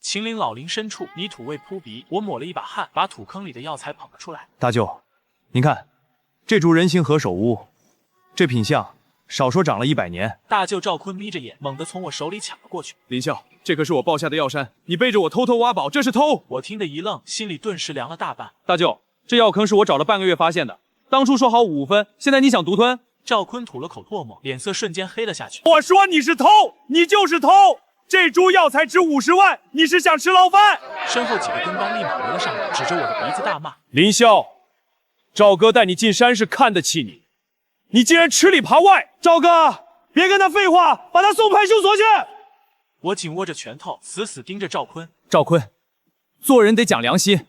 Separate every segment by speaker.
Speaker 1: 秦岭老林深处，泥土未扑鼻，我抹了一把汗，把土坑里的药材捧了出来。
Speaker 2: 大舅，您看，这株人形何首乌，这品相少说长了100年。
Speaker 1: 大舅赵坤眯着眼，猛地从我手里抢了过去。
Speaker 2: 林笑，这可是我抱下的药山，你背着我偷偷挖宝，这是偷！
Speaker 1: 我听得一愣，心里顿时凉了大半。
Speaker 2: 大舅，这药坑是我找了半个月发现的，当初说好5分，现在你想独吞？
Speaker 1: 赵坤吐了口唾沫，脸色瞬间黑了下去。
Speaker 2: 我说你是偷，你就是偷！这株药材值50万，你是想吃牢饭？
Speaker 1: 身后几个跟帮立马围了上来，指着我的鼻子大骂：
Speaker 2: 林笑，赵哥带你进山是看得起你，你竟然吃里扒外！赵哥，别跟他废话，把他送派出所去！
Speaker 1: 我紧握着拳头，死死盯着赵坤。
Speaker 2: 赵坤，做人得讲良心，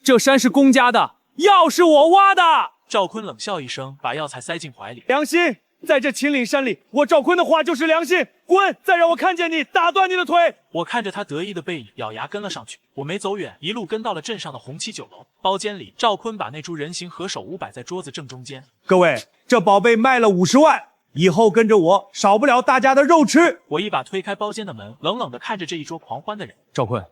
Speaker 2: 这山是公家的，药是我挖的。
Speaker 1: 赵坤冷笑一声，把药材塞进怀里。
Speaker 2: 良心，在这秦岭山里，我赵坤的话就是良心。滚！再让我看见你，打断你的腿！
Speaker 1: 我看着他得意的背影，咬牙跟了上去。我没走远，一路跟到了镇上的红旗酒楼。包间里，赵坤把那株人形何首乌摆在桌子正中间。
Speaker 3: 各位，这宝贝卖了50万，以后跟着我，少不了大家的肉吃。
Speaker 1: 我一把推开包间的门，冷冷地看着这一桌狂欢的人。
Speaker 2: 赵坤，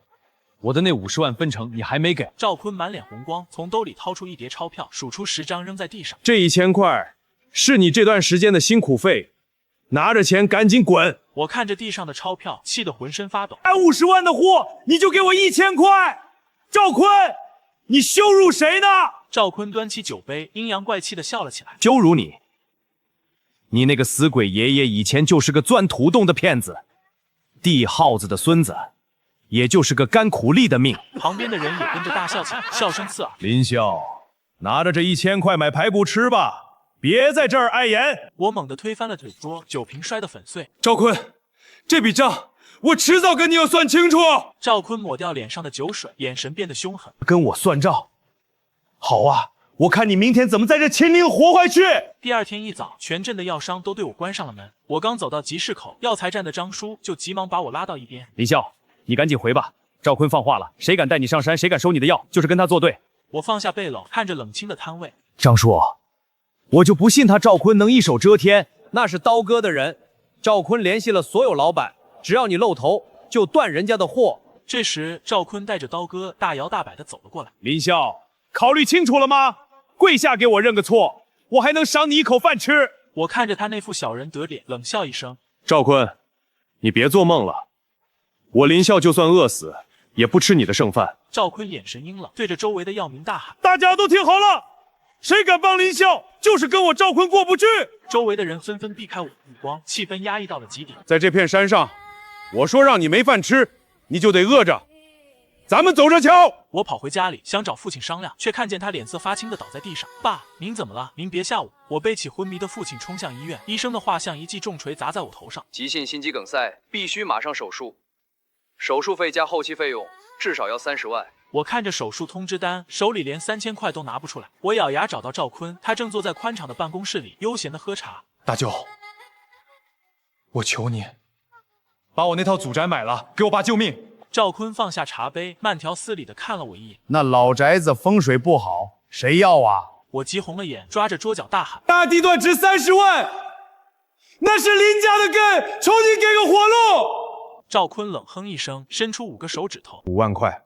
Speaker 2: 我的那50万分成你还没给。
Speaker 1: 赵坤满脸红光，从兜里掏出一叠钞票，数出10张扔在地上。
Speaker 3: 这1000块是你这段时间的辛苦费，拿着钱赶紧滚！
Speaker 1: 我看着地上的钞票，气得浑身发抖。
Speaker 3: 卖50万的货，你就给我1000块！赵坤，你羞辱谁呢？
Speaker 1: 赵坤端起酒杯，阴阳怪气地笑了起来。
Speaker 2: 羞辱你？你那个死鬼爷爷以前就是个钻土洞的骗子，地耗子的孙子，也就是个干苦力的命。
Speaker 1: 旁边的人也跟着大笑起来，笑声刺耳。
Speaker 3: 林笑，拿着这1000块买排骨吃吧，别在这儿碍眼。
Speaker 1: 我猛地推翻了腿桌，酒瓶摔得粉碎。
Speaker 3: 赵坤，这笔账我迟早跟你要算清楚。
Speaker 1: 赵坤抹掉脸上的酒水，眼神变得凶狠。
Speaker 3: 跟我算账？好啊，我看你明天怎么在这秦岭活回去。
Speaker 1: 第二天一早，全镇的药商都对我关上了门。我刚走到集市口，药材站的张叔就急忙把我拉到一边。
Speaker 2: 林笑，你赶紧回吧。赵坤放话了，谁敢带你上山，谁敢收你的药，就是跟他作对。
Speaker 1: 我放下背篓，看着冷清的摊位。
Speaker 2: 张叔，我就不信他赵坤能一手遮天，那是刀哥的人。赵坤联系了所有老板，只要你露头，就断人家的货。
Speaker 1: 这时，赵坤带着刀哥大摇大摆地走了过来。
Speaker 3: 林笑，考虑清楚了吗？跪下给我认个错，我还能赏你一口饭吃。
Speaker 1: 我看着他那副小人得脸，冷笑一声。
Speaker 3: 赵坤，你别做梦了，我林笑就算饿死，也不吃你的剩饭。
Speaker 1: 赵坤眼神阴冷，对着周围的药民大喊：
Speaker 3: 大家都听好了，谁敢帮林笑，就是跟我赵坤过不去。
Speaker 1: 周围的人纷纷避开我的目光，气氛压抑到了极点。
Speaker 3: 在这片山上，我说让你没饭吃，你就得饿着。咱们走着瞧。
Speaker 1: 我跑回家里，想找父亲商量，却看见他脸色发青的倒在地上。爸，您怎么了？您别吓我。我背起昏迷的父亲冲向医院，医生的话像一记重锤砸在我头上。
Speaker 4: 急性心肌梗塞，必须马上手术，手术费加后期费用至少要30万。
Speaker 1: 我看着手术通知单，手里连3000块都拿不出来。我咬牙找到赵坤，他正坐在宽敞的办公室里，悠闲的喝茶。
Speaker 3: 大舅，我求你，把我那套祖宅买了，给我爸救命。
Speaker 1: 赵坤放下茶杯，慢条斯理地看了我一眼。
Speaker 3: 那老宅子风水不好，谁要啊？
Speaker 1: 我急红了眼，抓着桌角大喊：
Speaker 3: 大地段值30万，那是林家的根，求你给个活路。
Speaker 1: 赵坤冷哼一声，伸出5个手指头。
Speaker 3: 5万块，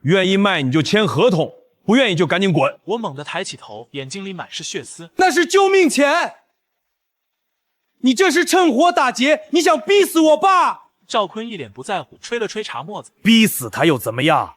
Speaker 3: 愿意卖你就签合同，不愿意就赶紧滚。
Speaker 1: 我猛地抬起头，眼睛里满是血丝。
Speaker 3: 那是救命钱，你这是趁火打劫，你想逼死我爸。
Speaker 1: 赵坤一脸不在乎，吹了吹茶沫子。
Speaker 3: 逼死他又怎么样？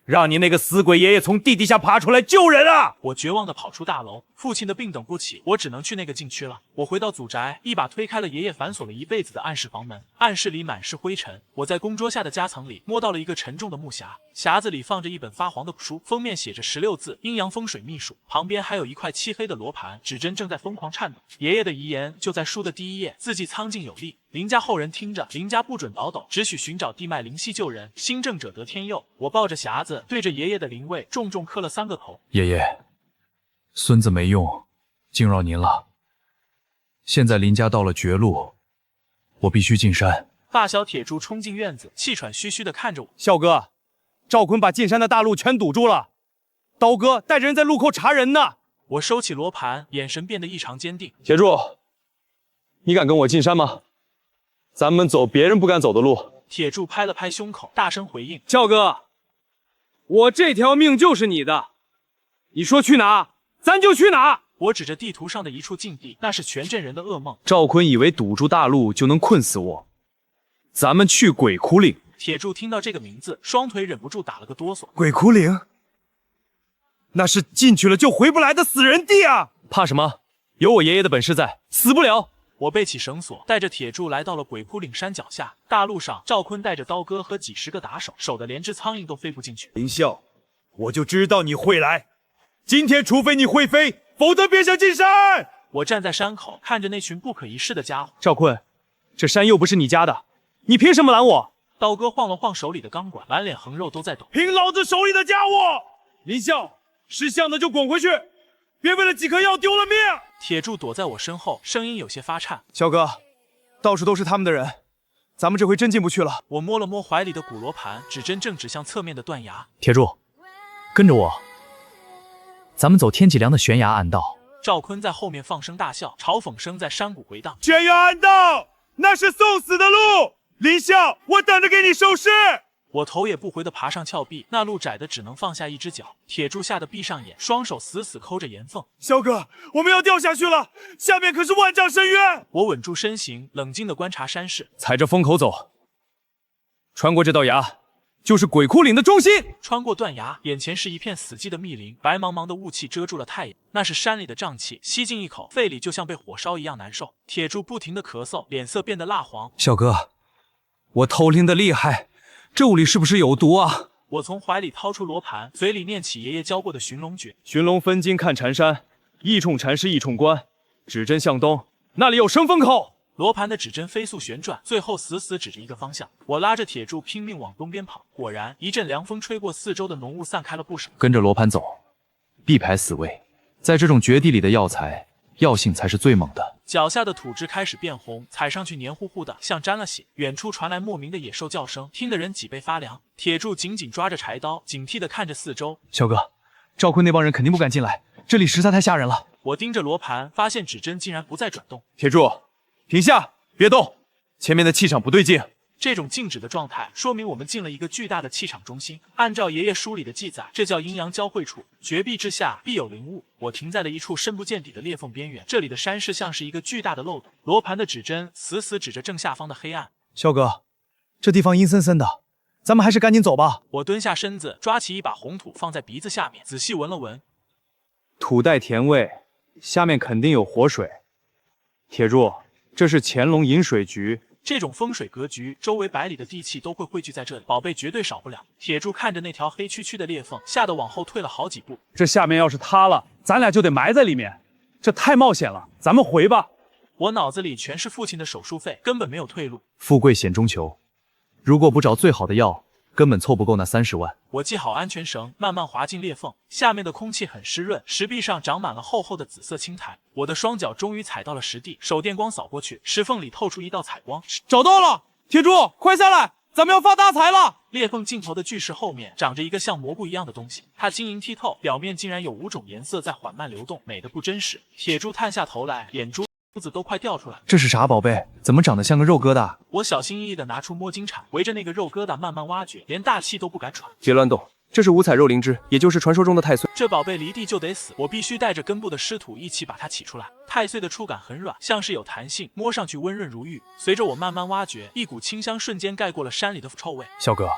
Speaker 3: 让你那个死鬼爷爷从地底下爬出来救人啊！
Speaker 1: 我绝望地跑出大楼，父亲的病等不起，我只能去那个禁区了。我回到祖宅，一把推开了爷爷反锁了一辈子的暗室房门。暗室里满是灰尘，我在供桌下的夹层里摸到了一个沉重的木匣，匣子里放着一本发黄的书，封面写着16字“阴阳风水秘术”，旁边还有一块漆黑的罗盘，指针正在疯狂颤抖。爷爷的遗言就在书的第1页，字迹苍劲有力。林家后人听着，林家不准倒斗，只许寻找地脉灵犀救人，新政者得天佑。我抱着匣子，对着爷爷的灵位重重磕了3个头。
Speaker 2: 爷爷，孙子没用，惊扰您了。现在林家到了绝路，我必须进山。
Speaker 1: 发小铁柱冲进院子，气喘吁吁地看着我。
Speaker 3: 笑哥，赵坤把进山的大路全堵住了，刀哥带着人在路口查人呢。
Speaker 1: 我收起罗盘，眼神变得异常坚定。
Speaker 3: 铁柱，你敢跟我进山吗？咱们走别人不敢走的路。
Speaker 1: 铁柱拍了拍胸口，大声回应：
Speaker 3: 俏哥，我这条命就是你的，你说去哪，咱就去哪。
Speaker 1: 我指着地图上的一处禁地，那是全镇人的噩梦。
Speaker 2: 赵坤以为堵住大路就能困死我，咱们去鬼窟岭。
Speaker 1: 铁柱听到这个名字，双腿忍不住打了个哆嗦。
Speaker 2: 鬼窟岭？那是进去了就回不来的死人地啊！怕什么？有我爷爷的本事在，死不了。
Speaker 1: 我背起绳索，带着铁柱来到了鬼窟岭山脚下。大路上，赵坤带着刀哥和几十个打手，守得连只苍蝇都飞不进去。
Speaker 5: 林啸，我就知道你会来。今天除非你会飞，否则别想进山。
Speaker 1: 我站在山口，看着那群不可一世的家伙。
Speaker 2: 赵坤，这山又不是你家的，你凭什么拦我？
Speaker 1: 刀哥晃了晃手里的钢管，满脸横肉都在抖。
Speaker 5: 凭老子手里的家伙！林啸，识相的就滚回去，别为了几颗药丢了命。
Speaker 1: 铁柱躲在我身后，声音有些发颤。
Speaker 2: 肖哥，到处都是他们的人，咱们这回真进不去了。
Speaker 1: 我摸了摸怀里的古罗盘，指针正指向侧面的断崖。
Speaker 6: 铁柱，跟着我，咱们走天际梁的悬崖暗道。
Speaker 1: 赵坤在后面放声大笑，嘲讽声在山谷回荡。
Speaker 5: 悬崖暗道，那是送死的路。林啸，我等着给你收尸。
Speaker 1: 我头也不回地爬上峭壁，那路窄的只能放下一只脚。铁柱吓得闭上眼，双手死死抠着岩缝。
Speaker 5: 肖哥，我们要掉下去了，下面可是万丈深渊。
Speaker 1: 我稳住身形，冷静地观察山势，
Speaker 2: 踩着风口走，穿过这道崖，就是鬼窟岭的中心。
Speaker 1: 穿过断崖，眼前是一片死寂的密林，白茫茫的雾气遮住了太阳，那是山里的瘴气，吸进一口，肺里就像被火烧一样难受。铁柱不停地咳嗽，脸色变得蜡黄。
Speaker 2: 小哥，我偷灵的厉害，这雾里是不是有毒啊？
Speaker 1: 我从怀里掏出罗盘，嘴里念起爷爷教过的寻龙诀。
Speaker 2: 寻龙分金看缠山，一冲禅师一冲关，指针向东，那里有生风口。
Speaker 1: 罗盘的指针飞速旋转，最后死死指着一个方向。我拉着铁柱拼命往东边跑，果然一阵凉风吹过，四周的浓雾散开了不少。
Speaker 6: 跟着罗盘走，必排死位。在这种绝地里的药材，药性才是最猛的。
Speaker 1: 脚下的土质开始变红，踩上去黏糊糊的，像沾了血。远处传来莫名的野兽叫声，听得人脊背发凉。铁柱紧紧抓着柴刀，警惕地看着四周。
Speaker 6: 小哥，赵坤那帮人肯定不敢进来，这里实在太吓人了。
Speaker 1: 我盯着罗盘，发现指针竟然不再转动。
Speaker 2: 铁柱，停下，别动，前面的气场不对劲。
Speaker 1: 这种静止的状态，说明我们进了一个巨大的气场中心。按照爷爷书里的记载，这叫阴阳交汇处，绝壁之下必有灵物。我停在了一处深不见底的裂缝边缘，这里的山势像是一个巨大的漏洞。罗盘的指针死死指着正下方的黑暗。
Speaker 6: 肖哥，这地方阴森森的，咱们还是赶紧走吧。
Speaker 1: 我蹲下身子，抓起一把红土放在鼻子下面，仔细闻了闻，
Speaker 2: 土带甜味，下面肯定有活水。铁柱，这是乾隆引水局。
Speaker 1: 这种风水格局，周围百里的地气都会汇聚在这里，宝贝绝对少不了。铁柱看着那条黑黢黢的裂缝，吓得往后退了好几步。
Speaker 3: 这下面要是塌了，咱俩就得埋在里面，这太冒险了，咱们回吧。
Speaker 1: 我脑子里全是父亲的手术费，根本没有退路。
Speaker 6: 富贵险中求，如果不找最好的药，根本凑不够那30万。
Speaker 1: 我系好安全绳，慢慢滑进裂缝，下面的空气很湿润，石壁上长满了厚厚的紫色青苔。我的双脚终于踩到了实地，手电光扫过去，石缝里透出一道彩光。
Speaker 3: 找到了，铁柱，快下来，咱们要发大财了。
Speaker 1: 裂缝尽头的巨石后面长着一个像蘑菇一样的东西，它晶莹剔透，表面竟然有5种颜色在缓慢流动，美得不真实。铁柱探下头来，眼珠子都快掉出来。
Speaker 6: 这是啥宝贝？怎么长得像个肉疙瘩？
Speaker 1: 我小心翼翼地拿出摸金铲，围着那个肉疙瘩慢慢挖掘，连大气都不敢喘。
Speaker 2: 别乱动，这是五彩肉灵芝，也就是传说中的太岁。
Speaker 1: 这宝贝离地就得死，我必须带着根部的湿土一起把它起出来。太岁的触感很软，像是有弹性，摸上去温润如玉。随着我慢慢挖掘，一股清香瞬间盖过了山里的臭味。
Speaker 6: 小哥，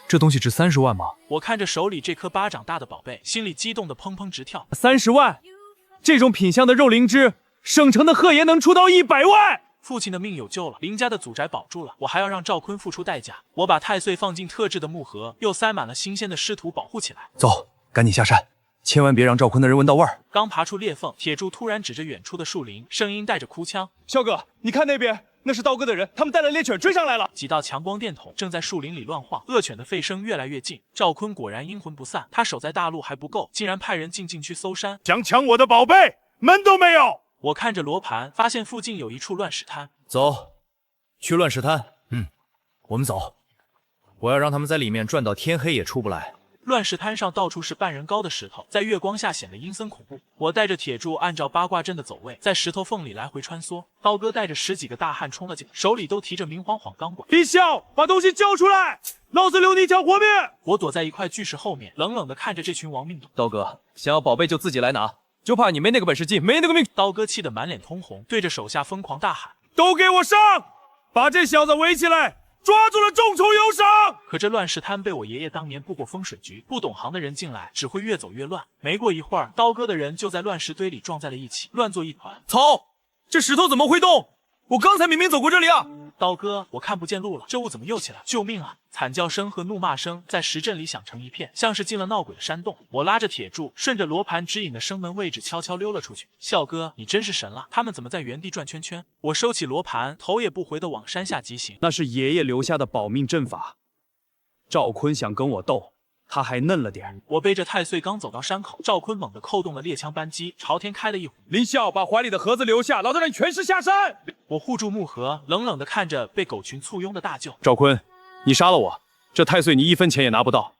Speaker 6: 这东西值30万吗？
Speaker 1: 我看着手里这颗巴掌大的宝贝，心里激动得砰砰直跳。
Speaker 2: 30万，这种品相的肉灵芝，省城的贺爷能出到100万。
Speaker 1: 父亲的命有救了，林家的祖宅保住了，我还要让赵坤付出代价。我把太岁放进特制的木盒，又塞满了新鲜的湿土保护起来。
Speaker 6: 走，赶紧下山，千万别让赵坤的人闻到味儿。
Speaker 1: 刚爬出裂缝，铁柱突然指着远处的树林，声音带着哭腔：
Speaker 3: 肖哥，你看那边，那是刀哥的人，他们带了猎犬追上来了。
Speaker 1: 几道强光电筒正在树林里乱晃，恶犬的吠声越来越近。赵坤果然阴魂不散，他守在大路还不够，竟然派人进禁区搜山，
Speaker 5: 想抢我的宝贝，门都没有。
Speaker 1: 我看着罗盘，发现附近有一处乱石滩。
Speaker 6: 走，去乱石滩。我们走。我要让他们在里面转到天黑也出不来。
Speaker 1: 乱石滩上到处是半人高的石头，在月光下显得阴森恐怖。我带着铁柱按照八卦阵的走位，在石头缝里来回穿梭。刀哥带着10几个大汉冲了进来，手里都提着明晃晃钢管。
Speaker 5: 林啸，把东西交出来，老子留你一条活命！
Speaker 1: 我躲在一块巨石后面，冷冷地看着这群亡命徒。
Speaker 2: 刀哥，想要宝贝就自己来拿，就怕你没那个本事进，没那个命。
Speaker 1: 刀哥气得满脸通红，对着手下疯狂大喊：
Speaker 5: 都给我上！把这小子围起来，抓住了众筹有赏！
Speaker 1: 可这乱石滩被我爷爷当年布过风水局，不懂行的人进来只会越走越乱。没过一会儿，刀哥的人就在乱石堆里撞在了一起，乱作一团。
Speaker 2: 操！这石头怎么会动？我刚才明明走过这里啊！
Speaker 1: 刀哥，我看不见路了，这雾怎么又起来？救命啊！惨叫声和怒骂声在石阵里响成一片，像是进了闹鬼的山洞。我拉着铁柱，顺着罗盘指引的生门位置悄悄溜了出去。笑哥，你真是神了！他们怎么在原地转圈圈？我收起罗盘，头也不回地往山下疾行。
Speaker 3: 那是爷爷留下的保命阵法。赵坤想跟我斗，他还嫩了点。
Speaker 1: 我背着太岁刚走到山口，赵坤猛地扣动了猎枪扳机，朝天开了一壶。
Speaker 3: 林啸，把怀里的盒子留下，老子让你全尸下山！
Speaker 1: 我护住木盒，冷冷地看着被狗群簇拥的大舅。
Speaker 2: 赵坤，你杀了我，这太岁你1分钱也拿不到。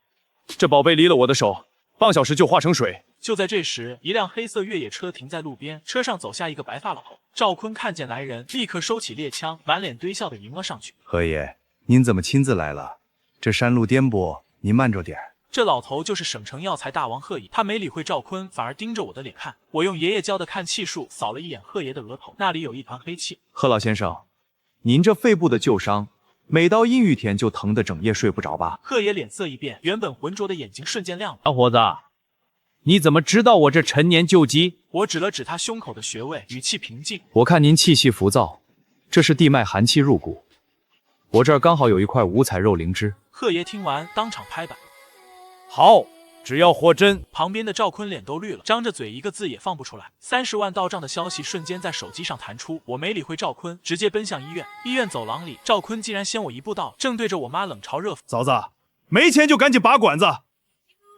Speaker 2: 这宝贝离了我的手，半小时就化成水。
Speaker 1: 就在这时，一辆黑色越野车停在路边，车上走下一个白发老头。赵坤看见来人，立刻收起猎枪，满脸堆笑地迎了上去。
Speaker 7: 何爷，您怎么亲自来了？这山路颠簸，您慢着点。
Speaker 1: 这老头就是省城药材大王贺乙，他没理会赵坤，反而盯着我的脸看。我用爷爷教的看气术扫了一眼贺爷的额头，那里有一团黑气。
Speaker 7: 贺老先生，您这肺部的旧伤，每到阴雨天就疼得整夜睡不着吧？
Speaker 1: 贺爷脸色一变，原本浑浊的眼睛瞬间亮了。
Speaker 2: 小伙子，你怎么知道我这陈年旧疾？
Speaker 1: 我指了指他胸口的穴位，语气平静。
Speaker 6: 我看您气息浮躁，这是地脉寒气入骨。我这儿刚好有一块五彩肉灵芝。
Speaker 1: 贺爷听完当场拍板。
Speaker 5: 好，只要货真。
Speaker 1: 旁边的赵坤脸都绿了，张着嘴一个字也放不出来。30万到账的消息瞬间在手机上弹出，我没理会赵坤，直接奔向医院。医院走廊里，赵坤竟然先我一步到，正对着我妈冷嘲热讽：
Speaker 5: 嫂子，没钱就赶紧拔管子。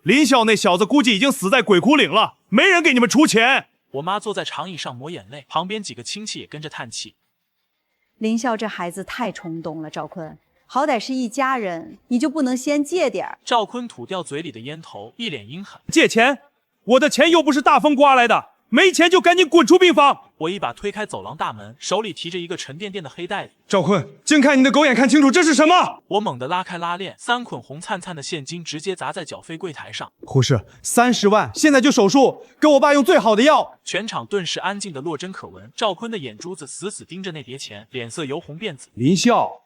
Speaker 5: 林啸那小子估计已经死在鬼窟岭了，没人给你们出钱。
Speaker 1: 我妈坐在长椅上抹眼泪，旁边几个亲戚也跟着叹气。
Speaker 8: 林啸这孩子太冲动了，赵坤。好歹是一家人，你就不能先借点儿？
Speaker 1: 赵坤吐掉嘴里的烟头，一脸阴狠。
Speaker 5: 借钱？我的钱又不是大风刮来的，没钱就赶紧滚出病房！
Speaker 1: 我一把推开走廊大门，手里提着一个沉甸甸的黑袋子。
Speaker 3: 赵坤，睁开你的狗眼看清楚，这是什么？
Speaker 1: 我猛地拉开拉链，3捆红灿灿的现金直接砸在缴费柜台上。
Speaker 3: 护士，30万，现在就手术，给我爸用最好的药。
Speaker 1: 全场顿时安静的落针可闻。赵坤的眼珠子死死盯着那叠钱，脸色由红变紫。
Speaker 3: 林啸，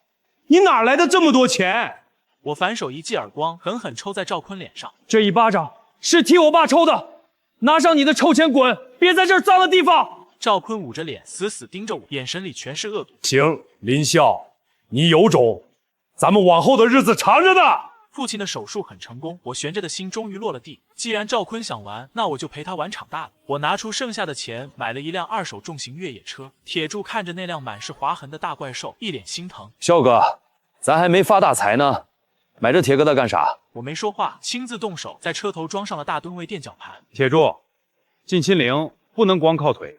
Speaker 3: 你哪来的这么多钱？
Speaker 1: 我反手一记耳光，狠狠抽在赵坤脸上。
Speaker 3: 这一巴掌是替我爸抽的，拿上你的臭钱滚，别在这儿脏的地方！
Speaker 1: 赵坤捂着脸，死死盯着我，眼神里全是恶毒。
Speaker 5: 行，林啸，你有种，咱们往后的日子长着呢。
Speaker 1: 父亲的手术很成功，我悬着的心终于落了地。既然赵坤想玩，那我就陪他玩场大的。我拿出剩下的钱，买了一辆2手重型越野车。铁柱看着那辆满是划痕的大怪兽，一脸心疼。
Speaker 2: 肖哥，咱还没发大财呢，买这铁疙瘩干啥？
Speaker 1: 我没说话，亲自动手在车头装上了大吨位垫脚盘。
Speaker 3: 铁柱，进秦岭不能光靠腿，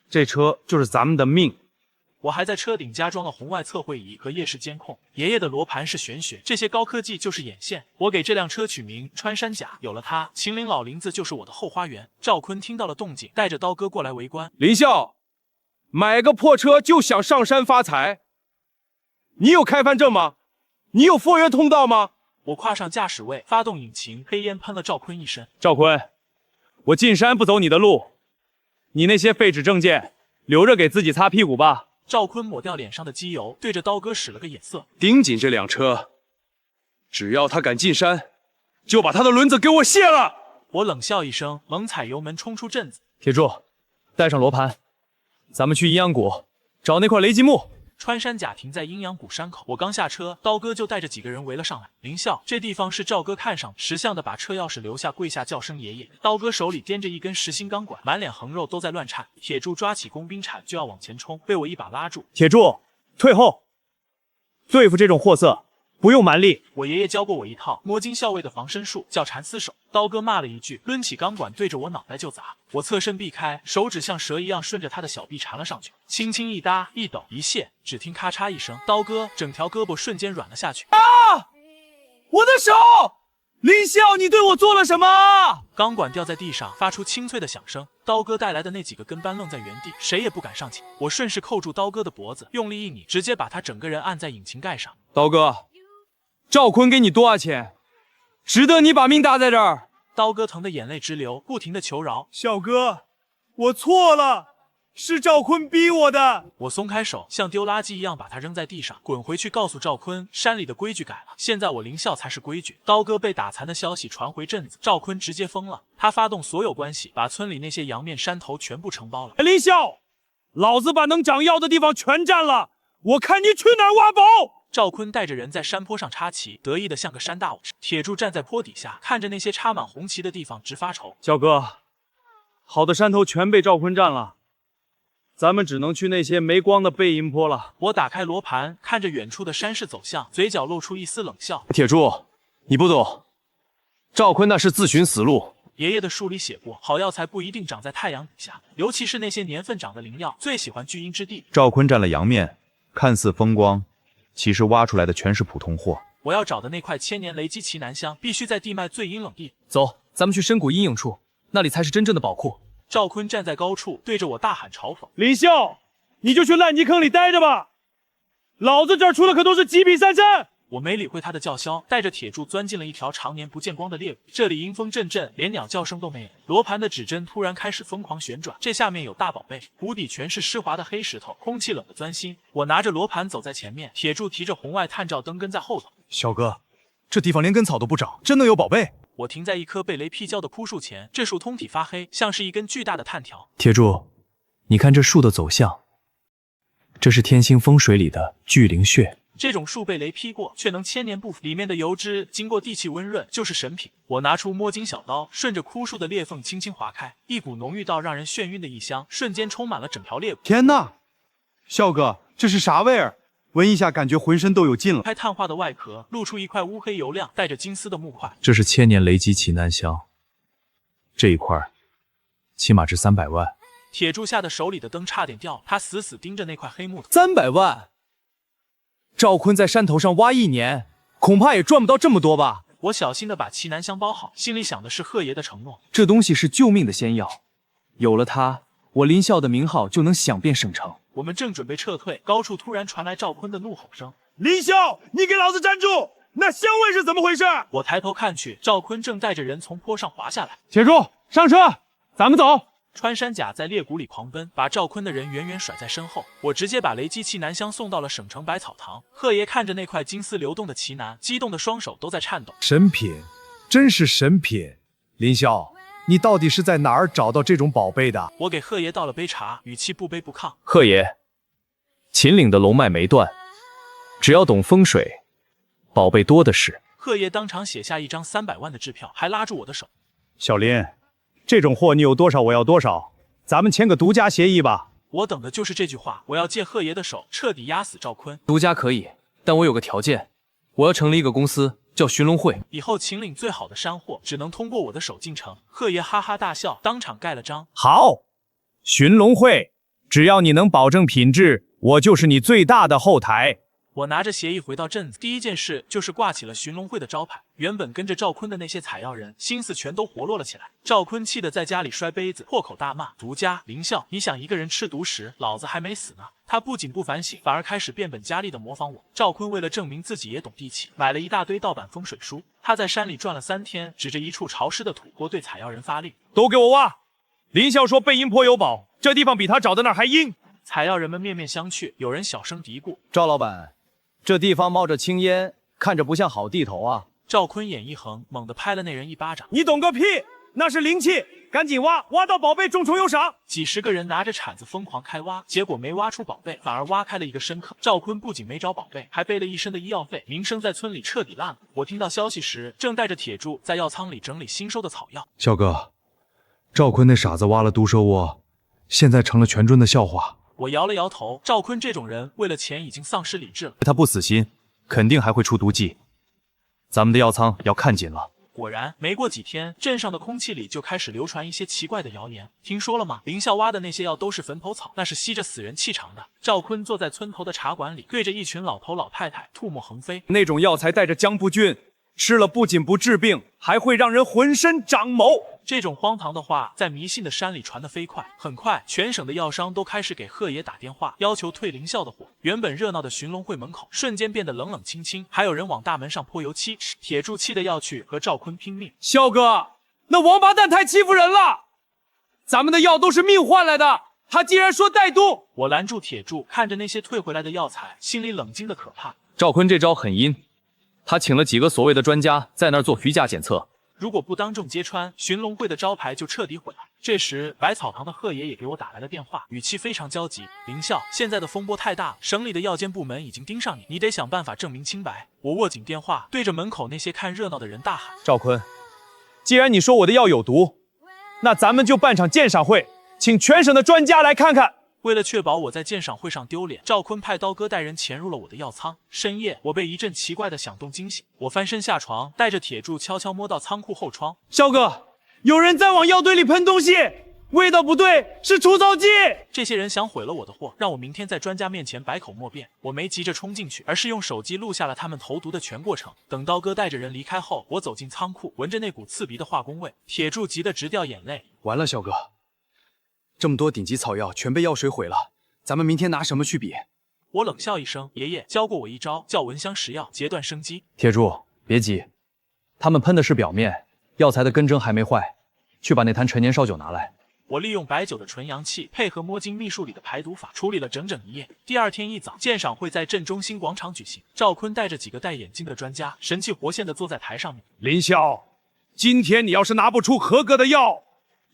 Speaker 3: 这车就是咱们的命。
Speaker 1: 我还在车顶加装了红外测绘仪和夜视监控。爷爷的罗盘是玄学，这些高科技就是眼线。我给这辆车取名穿山甲，有了它，秦岭老林子就是我的后花园。赵坤听到了动静，带着刀哥过来围观。
Speaker 3: 林啸，买个破车就想上山发财？你有开帆证吗？你有佛缘通道吗？
Speaker 1: 我跨上驾驶位，发动引擎，黑烟喷了赵坤一身。
Speaker 3: 赵坤，我进山不走你的路，你那些废纸证件留着给自己擦屁股吧。
Speaker 1: 赵坤抹掉脸上的机油，对着刀哥使了个眼色。
Speaker 3: 盯紧这辆车，只要他敢进山，就把他的轮子给我卸了。
Speaker 1: 我冷笑一声，猛踩油门冲出镇子。
Speaker 6: 铁柱，带上罗盘，咱们去阴阳谷找那块雷击木。
Speaker 1: 穿山甲停在阴阳谷山口，我刚下车，刀哥就带着几个人围了上来。林啸，这地方是赵哥看上，识相的把车钥匙留下，跪下叫声爷爷。刀哥手里掂着一根实心钢管，满脸横肉都在乱颤。铁柱抓起工兵铲就要往前冲，被我一把拉住。
Speaker 5: 铁柱，退后！对付这种货色，不用蛮力。
Speaker 1: 我爷爷教过我一套摸金校尉的防身术，叫缠丝手。刀哥骂了一句，抡起钢管对着我脑袋就砸。我侧身避开，手指像蛇一样顺着他的小臂缠了上去，轻轻一搭一抖一卸，只听咔嚓一声，刀哥整条胳膊瞬间软了下去。
Speaker 3: 我的手！林笑，你对我做了什么？
Speaker 1: 钢管掉在地上，发出清脆的响声。刀哥带来的那几个跟班愣在原地，谁也不敢上前。我顺势扣住刀哥的脖子，用力一拧，直接把他整个人按在引擎盖上。
Speaker 3: 刀哥，赵坤给你多少钱？值得你把命搭在这儿？
Speaker 1: 刀哥疼得眼泪直流，不停的求饶。
Speaker 5: 小哥，我错了，是赵坤逼我的。
Speaker 1: 我松开手，像丢垃圾一样把他扔在地上，滚回去告诉赵坤，山里的规矩改了，现在我林笑才是规矩。刀哥被打残的消息传回镇子，赵坤直接疯了，他发动所有关系，把村里那些洋面山头全部承包了。
Speaker 3: 林笑，老子把能长药的地方全占了，我看你去哪儿挖宝！
Speaker 1: 赵坤带着人在山坡上插旗，得意的像个山大王。铁柱站在坡底下，看着那些插满红旗的地方直发愁。
Speaker 3: 小哥，好的山头全被赵坤占了，咱们只能去那些没光的背阴坡了。
Speaker 1: 我打开罗盘，看着远处的山势走向，嘴角露出一丝冷笑。
Speaker 2: 铁柱，你不懂，赵坤那是自寻死路。
Speaker 1: 爷爷的书里写过，好药材不一定长在太阳底下，尤其是那些年份长的灵药，最喜欢聚阴之地。
Speaker 7: 赵坤占了阳面，看似风光，其实挖出来的全是普通货。
Speaker 1: 我要找的那块千年雷击奇楠香，必须在地脉最阴冷地。
Speaker 6: 走，咱们去深谷阴影处，那里才是真正的宝库。
Speaker 1: 赵坤站在高处，对着我大喊嘲讽：“
Speaker 3: 林笑，你就去烂泥坑里待着吧，老子这儿出的可都是极品三参。”
Speaker 1: 我没理会他的叫嚣，带着铁柱钻进了一条常年不见光的裂谷。这里阴风阵阵，连鸟叫声都没有。罗盘的指针突然开始疯狂旋转，这下面有大宝贝，谷底全是湿滑的黑石头，空气冷得钻心。我拿着罗盘走在前面，铁柱提着红外探照灯跟在后头。
Speaker 5: 小哥，这地方连根草都不长，真能有宝贝？
Speaker 1: 我停在一棵被雷劈焦的枯树前，这树通体发黑，像是一根巨大的炭条。
Speaker 6: 铁柱，你看这树的走向，这是天星风水里的巨灵穴。
Speaker 1: 这种树被雷劈过，却能千年不腐，里面的油脂经过地气温润，就是神品。我拿出摸金小刀，顺着枯树的裂缝轻轻划开，一股浓郁到让人眩晕的异香瞬间充满了整条裂谷。
Speaker 5: 天哪，笑哥，这是啥味儿？闻一下，感觉浑身都有劲了。
Speaker 1: 开碳化的外壳，露出一块乌黑油亮、带着金丝的木块。
Speaker 6: 这是千年雷击奇楠香，这一块起码值300万。
Speaker 1: 铁柱吓得手里的灯差点掉了，他死死盯着那块黑木头。
Speaker 3: 300万？赵坤在山头上挖1年，恐怕也赚不到这么多吧？
Speaker 1: 我小心的把奇楠香包好，心里想的是贺爷的承诺。
Speaker 3: 这东西是救命的仙药，有了它，我林笑的名号就能响遍省城。
Speaker 1: 我们正准备撤退，高处突然传来赵坤的怒吼声：“
Speaker 5: 林笑，你给老子站住！那香味是怎么回事？”
Speaker 1: 我抬头看去，赵坤正带着人从坡上滑下来。
Speaker 3: 铁柱，上车，咱们走。
Speaker 1: 穿山甲在裂谷里狂奔，把赵坤的人远远甩在身后。我直接把雷击奇楠香送到了省城百草堂。贺爷看着那块金丝流动的奇楠，激动的双手都在颤抖。
Speaker 2: 神品，真是神品！林笑，你到底是在哪儿找到这种宝贝的？
Speaker 1: 我给贺爷倒了杯茶，语气不卑不亢。
Speaker 6: 贺爷，秦岭的龙脉没断，只要懂风水，宝贝多的是。
Speaker 1: 贺爷当场写下一张300万的支票，还拉住我的手。
Speaker 5: 小林，这种货你有多少我要多少，咱们签个独家协议吧。
Speaker 1: 我等的就是这句话，我要借贺爷的手彻底压死赵坤。
Speaker 6: 独家可以，但我有个条件，我要成立一个公司，叫寻龙会。
Speaker 1: 以后秦岭最好的山货只能通过我的手进城。贺爷哈哈大笑，当场盖了章。
Speaker 2: 好，寻龙会，只要你能保证品质，我就是你最大的后台。
Speaker 1: 我拿着协议回到镇子，第一件事就是挂起了寻龙会的招牌。原本跟着赵坤的那些采药人，心思全都活络了起来。赵坤气得在家里摔杯子，破口大骂：“独家林笑，你想一个人吃独食，老子还没死呢！”他不仅不反省，反而开始变本加厉的模仿我。赵坤为了证明自己也懂地气，买了一大堆盗版风水书。他在山里转了3天，指着一处潮湿的土坡对采药人发令：“
Speaker 5: 都给我挖！林笑说背阴坡有宝，这地方比他找的那儿还阴。”
Speaker 1: 采药人们面面相觑，有人小声嘀咕：“
Speaker 7: 赵老板，这地方冒着青烟，看着不像好地头啊。”
Speaker 1: 赵坤眼一横，猛地拍了那人一巴掌：“
Speaker 5: 你懂个屁！那是灵气，赶紧挖，挖到宝贝，众筹有赏。”
Speaker 1: 几十个人拿着铲子疯狂开挖，结果没挖出宝贝，反而挖开了一个深坑。赵坤不仅没找宝贝，还背了一身的医药费，名声在村里彻底烂了。我听到消息时，正带着铁柱在药仓里整理新收的草药。
Speaker 5: 小哥，赵坤那傻子挖了毒蛇窝，现在成了全村的笑话。
Speaker 1: 我摇了摇头，赵坤这种人为了钱已经丧失理智了。
Speaker 2: 他不死心，肯定还会出毒计。咱们的药仓要看紧了。
Speaker 1: 果然，没过几天，镇上的空气里就开始流传一些奇怪的谣言。听说了吗？林笑挖的那些药都是坟头草，那是吸着死人气场的。赵坤坐在村头的茶馆里，对着一群老头老太太唾沫横飞。
Speaker 3: 那种药材带着姜不菌，
Speaker 2: 吃了不仅不治病，还会让人浑身长毛。
Speaker 1: 这种荒唐的话在迷信的山里传得飞快，很快全省的药商都开始给贺爷打电话，要求退林校的货。原本热闹的寻龙会门口瞬间变得冷冷清清，还有人往大门上泼油漆。铁柱气得要去和赵坤拼命。
Speaker 3: 肖哥，那王八蛋太欺负人了，咱们的药都是命换来的，他竟然说带毒！
Speaker 1: 我拦住铁柱，看着那些退回来的药材，心里冷静的可怕。
Speaker 6: 赵坤这招很阴，他请了几个所谓的专家在那儿做虚假检测。
Speaker 1: 如果不当众揭穿，寻龙会的招牌就彻底毁了。这时，百草堂的贺爷也给我打来了电话，语气非常焦急：“林笑，现在的风波太大了，省里的药监部门已经盯上你，你得想办法证明清白。”我握紧电话，对着门口那些看热闹的人大喊：“
Speaker 2: 赵坤，既然你说我的药有毒，那咱们就办场鉴赏会，请全省的专家来看看。”
Speaker 1: 为了确保我在鉴赏会上丢脸，赵坤派刀哥带人潜入了我的药仓。深夜，我被一阵奇怪的响动惊醒，我翻身下床，带着铁柱悄悄摸到仓库后窗。
Speaker 2: 肖哥，有人在往药堆里喷东西，味道不对，是除草剂。
Speaker 1: 这些人想毁了我的货，让我明天在专家面前百口莫辩。我没急着冲进去，而是用手机录下了他们投毒的全过程。等刀哥带着人离开后，我走进仓库，闻着那股刺鼻的化工味，铁柱急得直掉眼泪。
Speaker 7: 完了，肖哥，这么多顶级草药全被药水毁了，咱们明天拿什么去比？
Speaker 1: 我冷笑一声，爷爷教过我一招，叫闻香识药，截断生机。
Speaker 6: 铁柱，别急，他们喷的是表面，药材的根针还没坏，去把那坛陈年烧酒拿来。
Speaker 1: 我利用白酒的纯阳气，配合摸金秘术里的排毒法，处理了整整一夜。第二天一早，鉴赏会在镇中心广场举行。赵坤带着几个戴眼镜的专家，神气活现地坐在台上面。
Speaker 5: 林笑，今天你要是拿不出合格的药，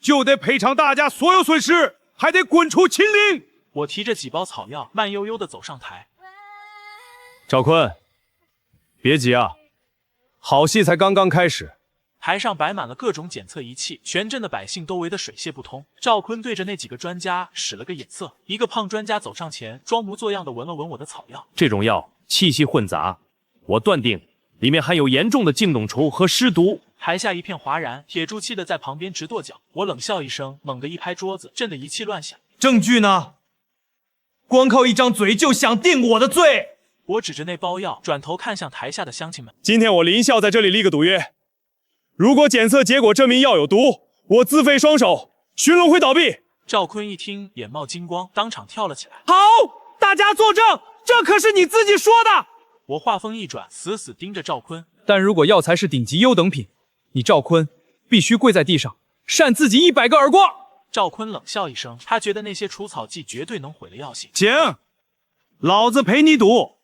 Speaker 5: 就得赔偿大家所有损失，还得滚出秦岭。
Speaker 1: 我提着几包草药，慢悠悠地走上台。
Speaker 2: 赵坤，别急啊，好戏才刚刚开始。
Speaker 1: 台上摆满了各种检测仪器，全镇的百姓都围得水泄不通。赵坤对着那几个专家使了个眼色，一个胖专家走上前，装模作样地闻了闻我的草药。
Speaker 2: 这种药气息混杂，我断定里面含有严重的净脓虫和尸毒。
Speaker 1: 台下一片哗然，铁柱气得在旁边直跺脚。我冷笑一声，猛地一拍桌子，震得一气乱响。
Speaker 2: 证据呢？光靠一张嘴就想定我的罪？
Speaker 1: 我指着那包药，转头看向台下的乡亲们。
Speaker 5: 今天我林笑在这里立个赌约，如果检测结果证明药有毒，我自废双手，寻龙会倒闭。
Speaker 1: 赵坤一听，眼冒金光，当场跳了起来。
Speaker 2: 好，大家作证，这可是你自己说的。
Speaker 1: 我话锋一转，死死盯着赵坤。
Speaker 6: 但如果药材是顶级优等品，你赵坤必须跪在地上扇自己100个耳光。
Speaker 1: 赵坤冷笑一声，他觉得那些除草剂绝对能毁了药性。
Speaker 5: 行，老子陪你赌，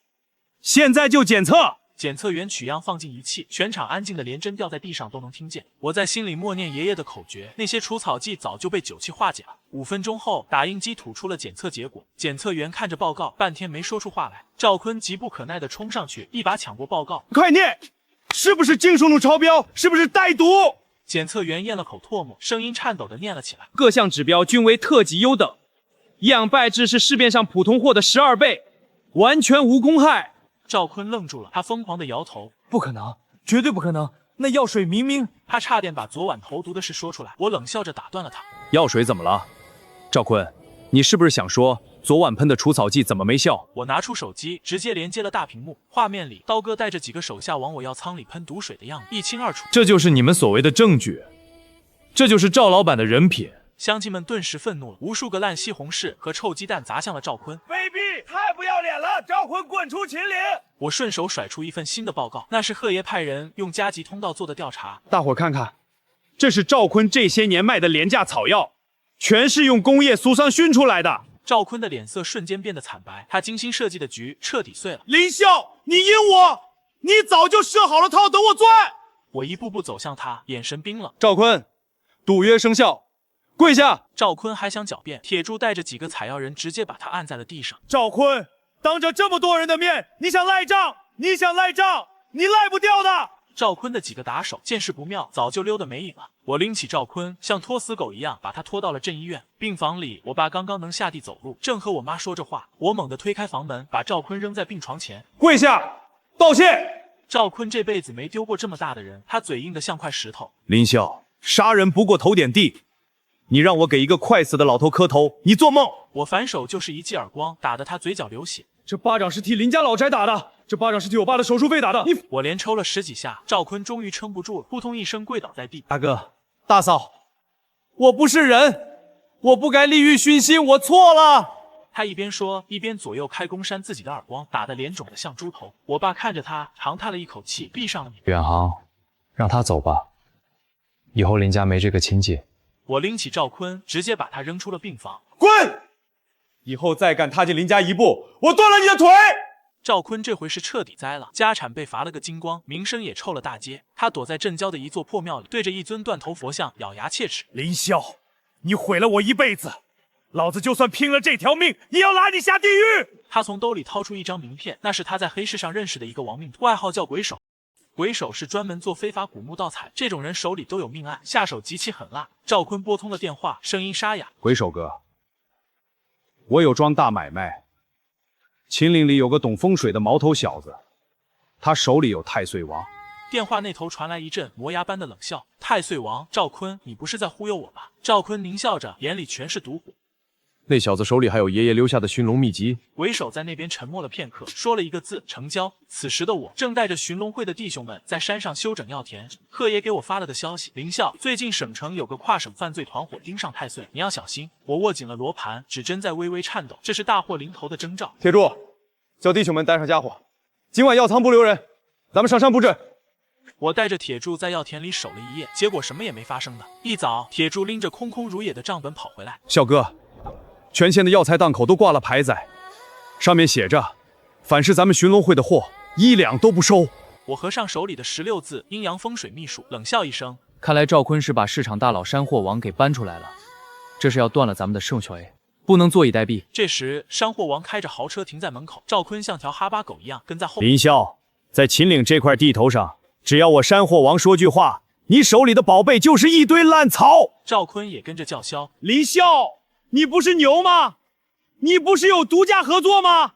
Speaker 5: 现在就检测。
Speaker 1: 检测员取样放进仪器，全场安静的连针掉在地上都能听见。我在心里默念爷爷的口诀，那些除草剂早就被酒气化解了。5分钟后，打印机吐出了检测结果。检测员看着报告，半天没说出话来。赵坤急不可耐地冲上去，一把抢过报告，
Speaker 5: 快念，是不是净生怒超标？是不是带毒？
Speaker 1: 检测员咽了口唾沫，声音颤抖地念了起来：
Speaker 3: 各项指标均为特级优等，样败质是市面上普通货的12倍，完全无公害。
Speaker 1: 赵坤愣住了，他疯狂地摇头：
Speaker 2: 不可能，绝对不可能！那药水明明……
Speaker 1: 他差点把昨晚投毒的事说出来。我冷笑着打断了他：
Speaker 6: 药水怎么了？赵坤，你是不是想说昨晚喷的除草剂怎么没效？
Speaker 1: 我拿出手机，直接连接了大屏幕，画面里刀哥带着几个手下往我药仓里喷毒水的样子一清二楚。
Speaker 2: 这就是你们所谓的证据，这就是赵老板的人品。
Speaker 1: 乡亲们顿时愤怒了，无数个烂西红柿和臭鸡蛋砸向了赵坤。
Speaker 5: 卑鄙，太不要脸了！赵坤滚出秦岭！
Speaker 1: 我顺手甩出一份新的报告，那是贺爷派人用加急通道做的调查。
Speaker 5: 大伙看看，这是赵坤这些年卖的廉价草药，全是用工业苏桑熏出来的。
Speaker 1: 赵坤的脸色瞬间变得惨白，他精心设计的局彻底碎了。
Speaker 5: 林笑，你阴我！你早就设好了套，等我钻！
Speaker 1: 我一步步走向他，眼神冰冷。
Speaker 3: 赵坤，赌约生效，跪下！
Speaker 1: 赵坤还想狡辩，铁柱带着几个采药人直接把他按在了地上。
Speaker 5: 赵坤，当着这么多人的面，你想赖账？你想赖账？你赖不掉的！
Speaker 1: 赵坤的几个打手见势不妙，早就溜得没影了。我拎起赵坤，像拖死狗一样把他拖到了镇医院病房里。我爸刚刚能下地走路，正和我妈说着话，我猛地推开房门，把赵坤扔在病床前，
Speaker 5: 跪下道歉。
Speaker 1: 赵坤这辈子没丢过这么大的人，他嘴硬得像块石头。
Speaker 2: 林笑，杀人不过头点地，你让我给一个快死的老头磕头，你做梦！
Speaker 1: 我反手就是一记耳光，打得他嘴角流血。
Speaker 3: 这巴掌是替林家老宅打的，这巴掌是替我爸的手术费打的。你
Speaker 1: 我连抽了10几下，赵坤终于撑不住了，扑通一声跪倒在地。
Speaker 2: 大哥、大嫂，我不是人，我不该利欲熏心，我错了。
Speaker 1: 他一边说，一边左右开弓扇自己的耳光，打得脸肿得像猪头。我爸看着他，长叹了一口气，闭上了眼。
Speaker 6: 远航，让他走吧，以后林家没这个亲戚。
Speaker 1: 我拎起赵坤，直接把他扔出了病房。
Speaker 3: 滚！以后再敢踏进林家一步，我断了你的腿！
Speaker 1: 赵坤这回是彻底栽了，家产被罚了个精光，名声也臭了大街。他躲在镇郊的一座破庙里，对着一尊断头佛像咬牙切齿。
Speaker 5: 林啸，你毁了我一辈子，老子就算拼了这条命，也要拉你下地狱！
Speaker 1: 他从兜里掏出一张名片，那是他在黑市上认识的一个亡命徒，外号叫鬼手。鬼手是专门做非法古墓盗采，这种人手里都有命案，下手极其狠辣。赵坤拨通了电话，声音沙哑：“
Speaker 5: 鬼手哥，我有桩大买卖。秦岭里有个懂风水的毛头小子，他手里有太岁王。”
Speaker 1: 电话那头传来一阵磨牙般的冷笑：“太岁王，赵坤，你不是在忽悠我吧？”赵坤狞笑着，眼里全是毒火。
Speaker 3: 那小子手里还有爷爷留下的寻龙秘籍。
Speaker 1: 鬼手在那边沉默了片刻，说了一个字：成交。此时的我正带着寻龙会的弟兄们在山上休整药田。贺爷给我发了的消息：林啸，最近省城有个跨省犯罪团伙盯上太岁，你要小心。我握紧了罗盘，指针在微微颤抖，这是大祸临头的征兆。
Speaker 3: 铁柱，叫弟兄们带上家伙，今晚药仓不留人，咱们上山布阵。
Speaker 1: 我带着铁柱在药田里守了一夜，结果什么也没发生的。一早，铁柱拎着空空如也的账本跑回来。
Speaker 5: 小哥，全县的药材档口都挂了牌子，上面写着，凡是咱们寻龙会的货，1两都不收。
Speaker 1: 我合上手里的16字阴阳风水秘术，冷笑一声：“
Speaker 6: 看来赵坤是把市场大佬山货王给搬出来了，这是要断了咱们的盛水，不能坐以待毙。”
Speaker 1: 这时，山货王开着豪车停在门口，赵坤像条哈巴狗一样跟在后面。
Speaker 2: 林啸，在秦岭这块地头上，只要我山货王说句话，你手里的宝贝就是一堆烂草。
Speaker 1: 赵坤也跟着叫嚣：“
Speaker 5: 林啸，你不是牛吗？你不是有独家合作吗？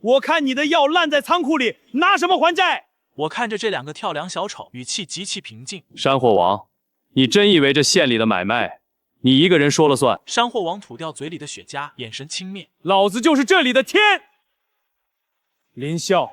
Speaker 5: 我看你的药烂在仓库里，拿什么还债？”
Speaker 1: 我看着这2个跳梁小丑，语气极其平静。
Speaker 6: 山货王，你真以为这县里的买卖，你一个人说了算？
Speaker 1: 山货王吐掉嘴里的雪茄，眼神轻蔑：“
Speaker 5: 老子就是这里的天。林啸，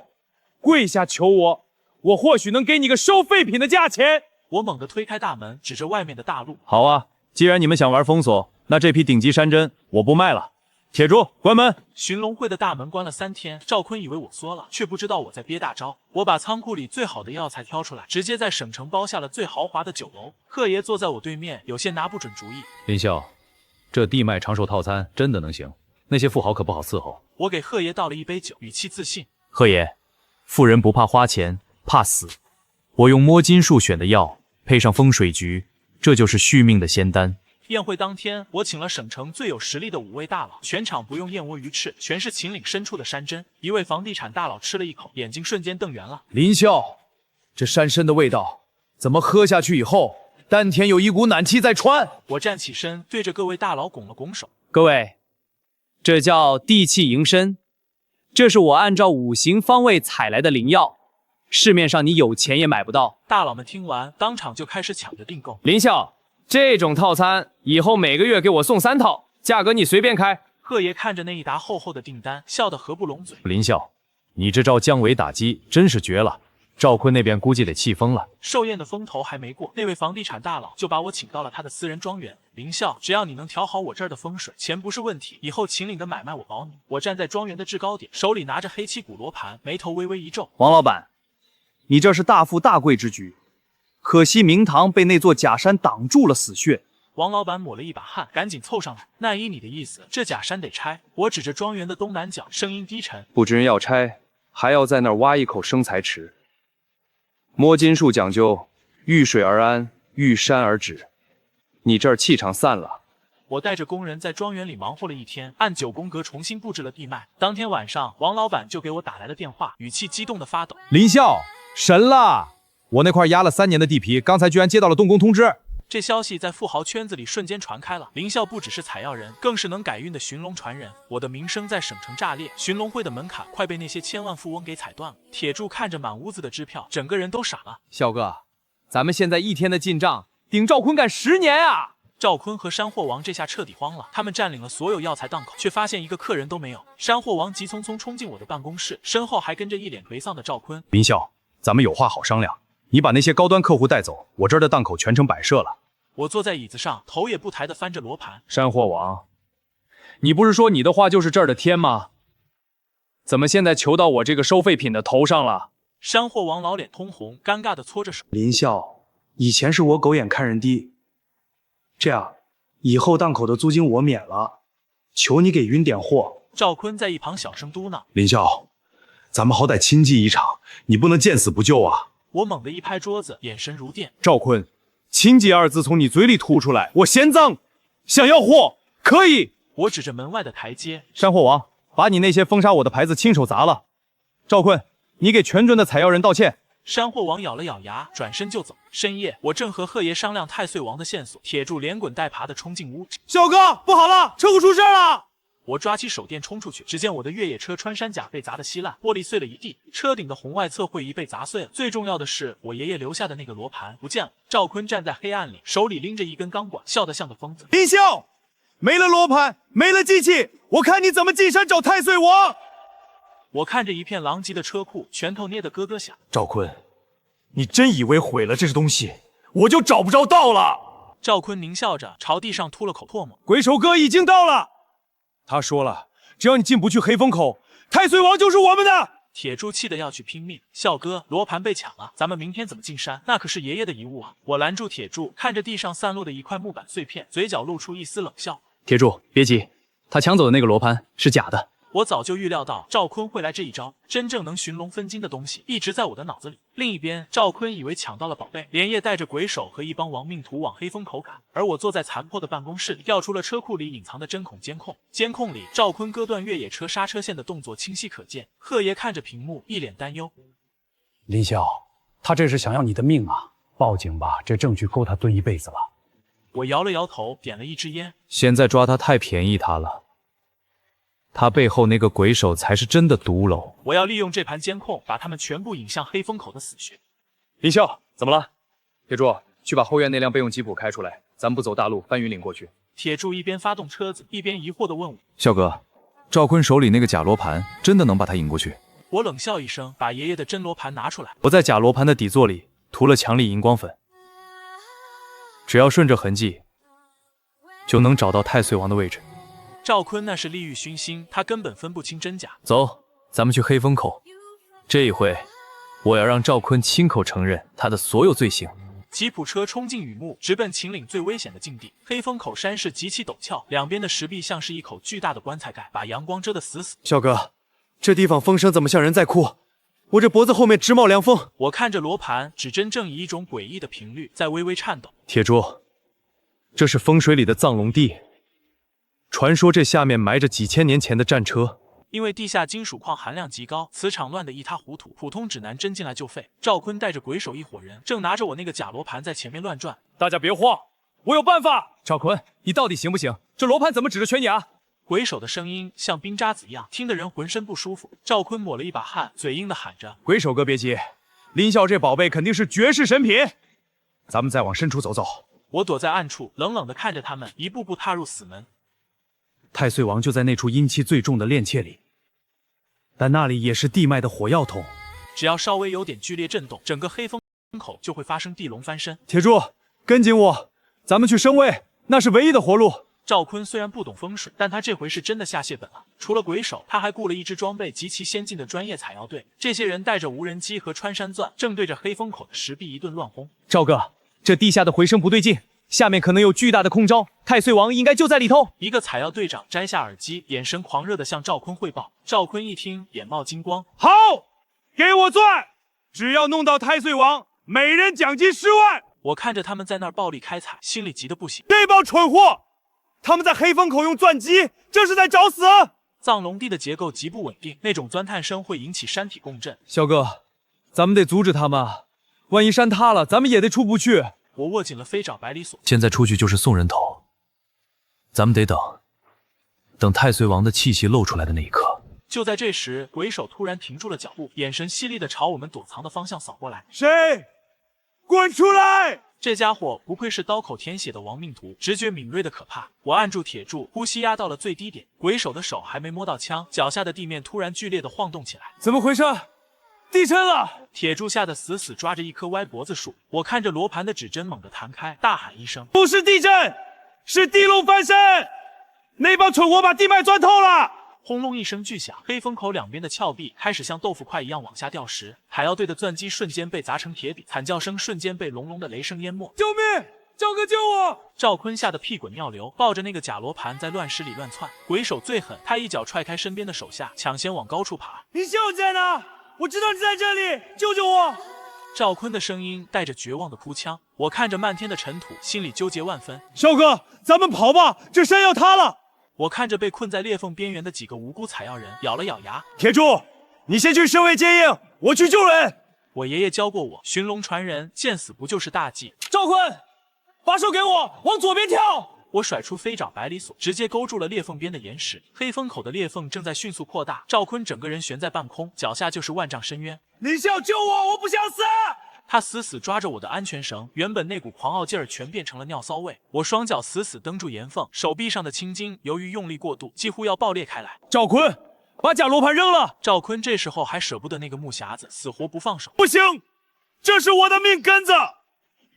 Speaker 5: 跪下求我，我或许能给你个收废品的价钱。”
Speaker 1: 我猛地推开大门，指着外面的大路：“
Speaker 2: 好啊，既然你们想玩封锁，那这批顶级山珍我不卖了。铁柱，关门！”
Speaker 1: 寻龙会的大门关了3天，赵坤以为我缩了，却不知道我在憋大招。我把仓库里最好的药材挑出来，直接在省城包下了最豪华的酒楼。贺爷坐在我对面，有些拿不准主意。
Speaker 6: 林啸，这地脉长寿套餐真的能行？那些富豪可不好伺候。
Speaker 1: 我给贺爷倒了一杯酒，语气自信：“
Speaker 6: 贺爷，富人不怕花钱，怕死。我用摸金术选的药，配上风水局，这就是续命的仙丹。”
Speaker 1: 宴会当天，我请了省城最有实力的5位大佬，全场不用燕窝鱼翅，全是秦岭深处的山珍。一位房地产大佬吃了一口，眼睛瞬间瞪圆了。
Speaker 2: 林啸，这山参的味道，怎么喝下去以后，丹田有一股暖气在窜？
Speaker 1: 我站起身，对着各位大佬拱了拱手：“
Speaker 6: 各位，这叫地气营身，这是我按照5行方位采来的灵药，市面上你有钱也买不到。”
Speaker 1: 大佬们听完，当场就开始抢着订购。
Speaker 6: 林啸，这种套餐以后每个月给我送3套，价格你随便开。
Speaker 1: 贺爷看着那一沓厚厚的订单，笑得合不拢嘴。
Speaker 2: 林啸，你这招降维打击真是绝了，赵坤那边估计得气疯了。
Speaker 1: 寿宴的风头还没过，那位房地产大佬就把我请到了他的私人庄园。林啸，只要你能调好我这儿的风水，钱不是问题，以后秦岭的买卖我保你。我站在庄园的制高点，手里拿着黑漆古罗盘，眉头微微一皱。
Speaker 7: 王老板，你这是大富大贵之举，可惜明堂被那座假山挡住了死穴。
Speaker 1: 王老板抹了一把汗，赶紧凑上来。那依你的意思，这假山得拆。我指着庄园的东南角，声音低沉：
Speaker 3: 不只要拆，还要在那儿挖一口生财池。摸金术讲究遇水而安，遇山而止。你这儿气场散了。
Speaker 1: 我带着工人在庄园里忙活了1天，按9宫格重新布置了地脉。当天晚上，王老板就给我打来了电话，语气激动的发抖：
Speaker 2: 林啸，神了！我那块压了3年的地皮，刚才居然接到了动工通知。
Speaker 1: 这消息在富豪圈子里瞬间传开了。林啸不只是采药人，更是能改运的寻龙传人。我的名声在省城炸裂，寻龙会的门槛快被那些千万富翁给踩断了。铁柱看着满屋子的支票，整个人都傻了。
Speaker 2: 啸哥，咱们现在1天的进账，顶赵坤干10年啊！
Speaker 1: 赵坤和山货王这下彻底慌了，他们占领了所有药材档口，却发现一个客人都没有。山货王急匆匆冲进我的办公室，身后还跟着一脸颓丧的赵坤。
Speaker 5: 林笑，咱们有话好商量。你把那些高端客户带走，我这儿的档口全程摆设了。
Speaker 1: 我坐在椅子上，头也不抬地翻着罗盘。
Speaker 6: 山货王，你不是说你的话就是这儿的天吗？怎么现在求到我这个收废品的头上了？
Speaker 1: 山货王老脸通红，尴尬地搓着手。
Speaker 9: 林笑，以前是我狗眼看人低，这样以后档口的租金我免了，求你给匀点货。
Speaker 1: 赵坤在一旁小声嘟囔。
Speaker 5: 林笑，咱们好歹亲济一场，你不能见死不救啊！
Speaker 1: 我猛地一拍桌子，眼神如电。
Speaker 5: 赵坤，亲济二字从你嘴里吐出来，我嫌脏。想要货可以。
Speaker 1: 我指着门外的台阶。
Speaker 5: 山货王，把你那些封杀我的牌子亲手砸了。赵坤，你给全尊的采药人道歉。
Speaker 1: 山货王咬了咬牙，转身就走。深夜，我正和贺爷商量太岁王的线索，铁柱连滚带爬的冲进屋。
Speaker 7: 小哥，不好了，车库出事了！
Speaker 1: 我抓起手电冲出去，只见我的越野车穿山甲被砸得稀烂，玻璃碎了一地，车顶的红外侧会仪被砸碎了。最重要的是，我爷爷留下的那个罗盘不见了。赵坤站在黑暗里，手里拎着一根钢管，笑得像个疯子。
Speaker 7: 林笑，没了罗盘，没了机器，我看你怎么进山找太岁王！
Speaker 1: 我看着一片狼藉的车库，拳头捏得咯咯响。
Speaker 7: 赵坤，你真以为毁了这东西，我就找不着道了？
Speaker 1: 赵坤狞笑着朝地上吐了口唾沫。
Speaker 5: 鬼手哥已经到了，他说了，只要你进不去黑风口，太岁王就是我们的。
Speaker 1: 铁柱气得要去拼命。笑哥，罗盘被抢了，咱们明天怎么进山？那可是爷爷的遗物啊！我拦住铁柱，看着地上散落的一块木板碎片，嘴角露出一丝冷笑。
Speaker 6: 铁柱，别急，他抢走的那个罗盘是假的。
Speaker 1: 我早就预料到赵坤会来这一招，真正能寻龙分金的东西一直在我的脑子里。另一边，赵坤以为抢到了宝贝，连夜带着鬼手和一帮亡命徒往黑风口赶。而我坐在残破的办公室里，调出了车库里隐藏的针孔监控。监控里，赵坤割断越野车刹车线的动作清晰可见。贺爷看着屏幕，一脸担忧。
Speaker 10: 林笑，他这是想要你的命啊！报警吧，这证据够他蹲一辈子了。
Speaker 1: 我摇了摇头，点了一支烟。
Speaker 6: 现在抓他太便宜他了。他背后那个鬼手才是真的毒篓。
Speaker 1: 我要利用这盘监控，把他们全部引向黑风口的死穴。
Speaker 3: 林笑，怎么了？铁柱，去把后院那辆备用吉普开出来，咱们不走大路，翻云岭过去。
Speaker 1: 铁柱一边发动车子，一边疑惑地问我：
Speaker 2: 笑哥，赵坤手里那个假罗盘真的能把他引过去？
Speaker 1: 我冷笑一声，把爷爷的真罗盘拿出来。
Speaker 6: 我在假罗盘的底座里涂了强力荧光粉，只要顺着痕迹，就能找到太岁王的位置。
Speaker 1: 赵坤那是利欲熏心，他根本分不清真假。
Speaker 6: 走，咱们去黑风口。这一回，我要让赵坤亲口承认他的所有罪行。
Speaker 1: 吉普车冲进雨幕，直奔秦岭最危险的境地。黑风口山势极其陡峭，两边的石壁像是一口巨大的棺材盖，把阳光遮得死死。
Speaker 7: 小哥，这地方风声怎么像人在哭？我这脖子后面直冒凉风。
Speaker 1: 我看着罗盘，指针正以一种诡异的频率在微微颤抖。
Speaker 6: 铁柱，这是风水里的藏龙地。传说这下面埋着几千年前的战车，
Speaker 1: 因为地下金属矿含量极高，磁场乱得一塌糊涂，普通指南针进来就废。赵坤带着鬼手一伙人，正拿着我那个假罗盘在前面乱转。
Speaker 6: 大家别慌，我有办法。赵坤，你到底行不行？这罗盘怎么指着悬崖？
Speaker 1: 鬼手的声音像冰渣子一样，听得人浑身不舒服。赵坤抹了一把汗，嘴硬的喊着：“
Speaker 5: 鬼手哥别急，林笑这宝贝肯定是绝世神品，咱们再往深处走走。”
Speaker 1: 我躲在暗处，冷冷的看着他们一步步踏入死门。
Speaker 5: 太岁王就在那处阴气最重的炼切里，但那里也是地脉的火药桶，
Speaker 1: 只要稍微有点剧烈震动，整个黑风口就会发生地龙翻身。
Speaker 5: 铁柱，跟紧我，咱们去升位，那是唯一的活路。
Speaker 1: 赵坤虽然不懂风水，但他这回是真的下血本了。除了鬼手，他还雇了一支装备极其先进的专业采药队。这些人带着无人机和穿山钻，正对着黑风口的石壁一顿乱轰。
Speaker 6: 赵哥，这地下的回声不对劲，下面可能有巨大的空招，太岁王应该就在里头。
Speaker 1: 一个采药队长摘下耳机，眼神狂热地向赵坤汇报。赵坤一听，眼冒金光。
Speaker 5: 好，给我钻！只要弄到太岁王，每人奖金10万。
Speaker 1: 我看着他们在那儿暴力开采，心里急得不行。
Speaker 5: 这帮蠢货，他们在黑风口用钻机，这是在找死！
Speaker 1: 藏龙地的结构极不稳定，那种钻探声会引起山体共振。
Speaker 6: 小哥，咱们得阻止他们，万一山塌了，咱们也得出不去。
Speaker 1: 我握紧了飞爪百里锁。
Speaker 2: 现在出去就是送人头，咱们得等太岁王的气息露出来的那一刻。
Speaker 1: 就在这时，鬼手突然停住了脚步，眼神犀利地朝我们躲藏的方向扫过来。
Speaker 5: 谁？
Speaker 2: 滚出来！
Speaker 1: 这家伙不愧是刀口舔血的亡命徒，直觉敏锐的可怕。我按住铁柱，呼吸压到了最低点。鬼手的手还没摸到枪，脚下的地面突然剧烈的晃动起来。
Speaker 2: 怎么回事？地震了！
Speaker 1: 铁柱吓得死死抓着一棵歪脖子树。我看着罗盘的指针猛地弹开，大喊一声：“
Speaker 2: 不是地震，是地龙翻身！那帮蠢货把地脉钻透了！”
Speaker 1: 轰隆一声巨响，黑风口两边的峭壁开始像豆腐块一样往下掉石，海盗队的钻机瞬间被砸成铁饼，惨叫声瞬间被隆隆的雷声淹没。
Speaker 2: 救命！赵哥救我！
Speaker 1: 赵坤吓得屁滚尿流，抱着那个假罗盘在乱石里乱窜。鬼手最狠，他一脚踹开身边的手下，抢先往高处爬。
Speaker 2: 林秀在哪？我知道你在这里，救救我！
Speaker 1: 赵坤的声音带着绝望的哭腔。我看着漫天的尘土，心里纠结万分。
Speaker 2: 少哥，咱们跑吧，这山要塌了！
Speaker 1: 我看着被困在裂缝边缘的几个无辜采药人，咬了咬牙。
Speaker 2: 铁柱，你先去身位接应，我去救人。
Speaker 1: 我爷爷教过我，寻龙传人，见死不救是大忌。
Speaker 2: 赵坤，把手给我，往左边跳！
Speaker 1: 我甩出飞爪百里索，直接勾住了裂缝边的岩石。黑风口的裂缝正在迅速扩大，赵坤整个人悬在半空，脚下就是万丈深渊。
Speaker 2: 林笑，救我！我不想死！
Speaker 1: 他死死抓着我的安全绳，原本那股狂傲劲儿全变成了尿骚味。我双脚死死蹬住岩缝，手臂上的青筋由于用力过度，几乎要爆裂开来。
Speaker 2: 赵坤，把假罗盘扔了！
Speaker 1: 赵坤这时候还舍不得那个木匣子，死活不放手。
Speaker 2: 不行，这是我的命根子！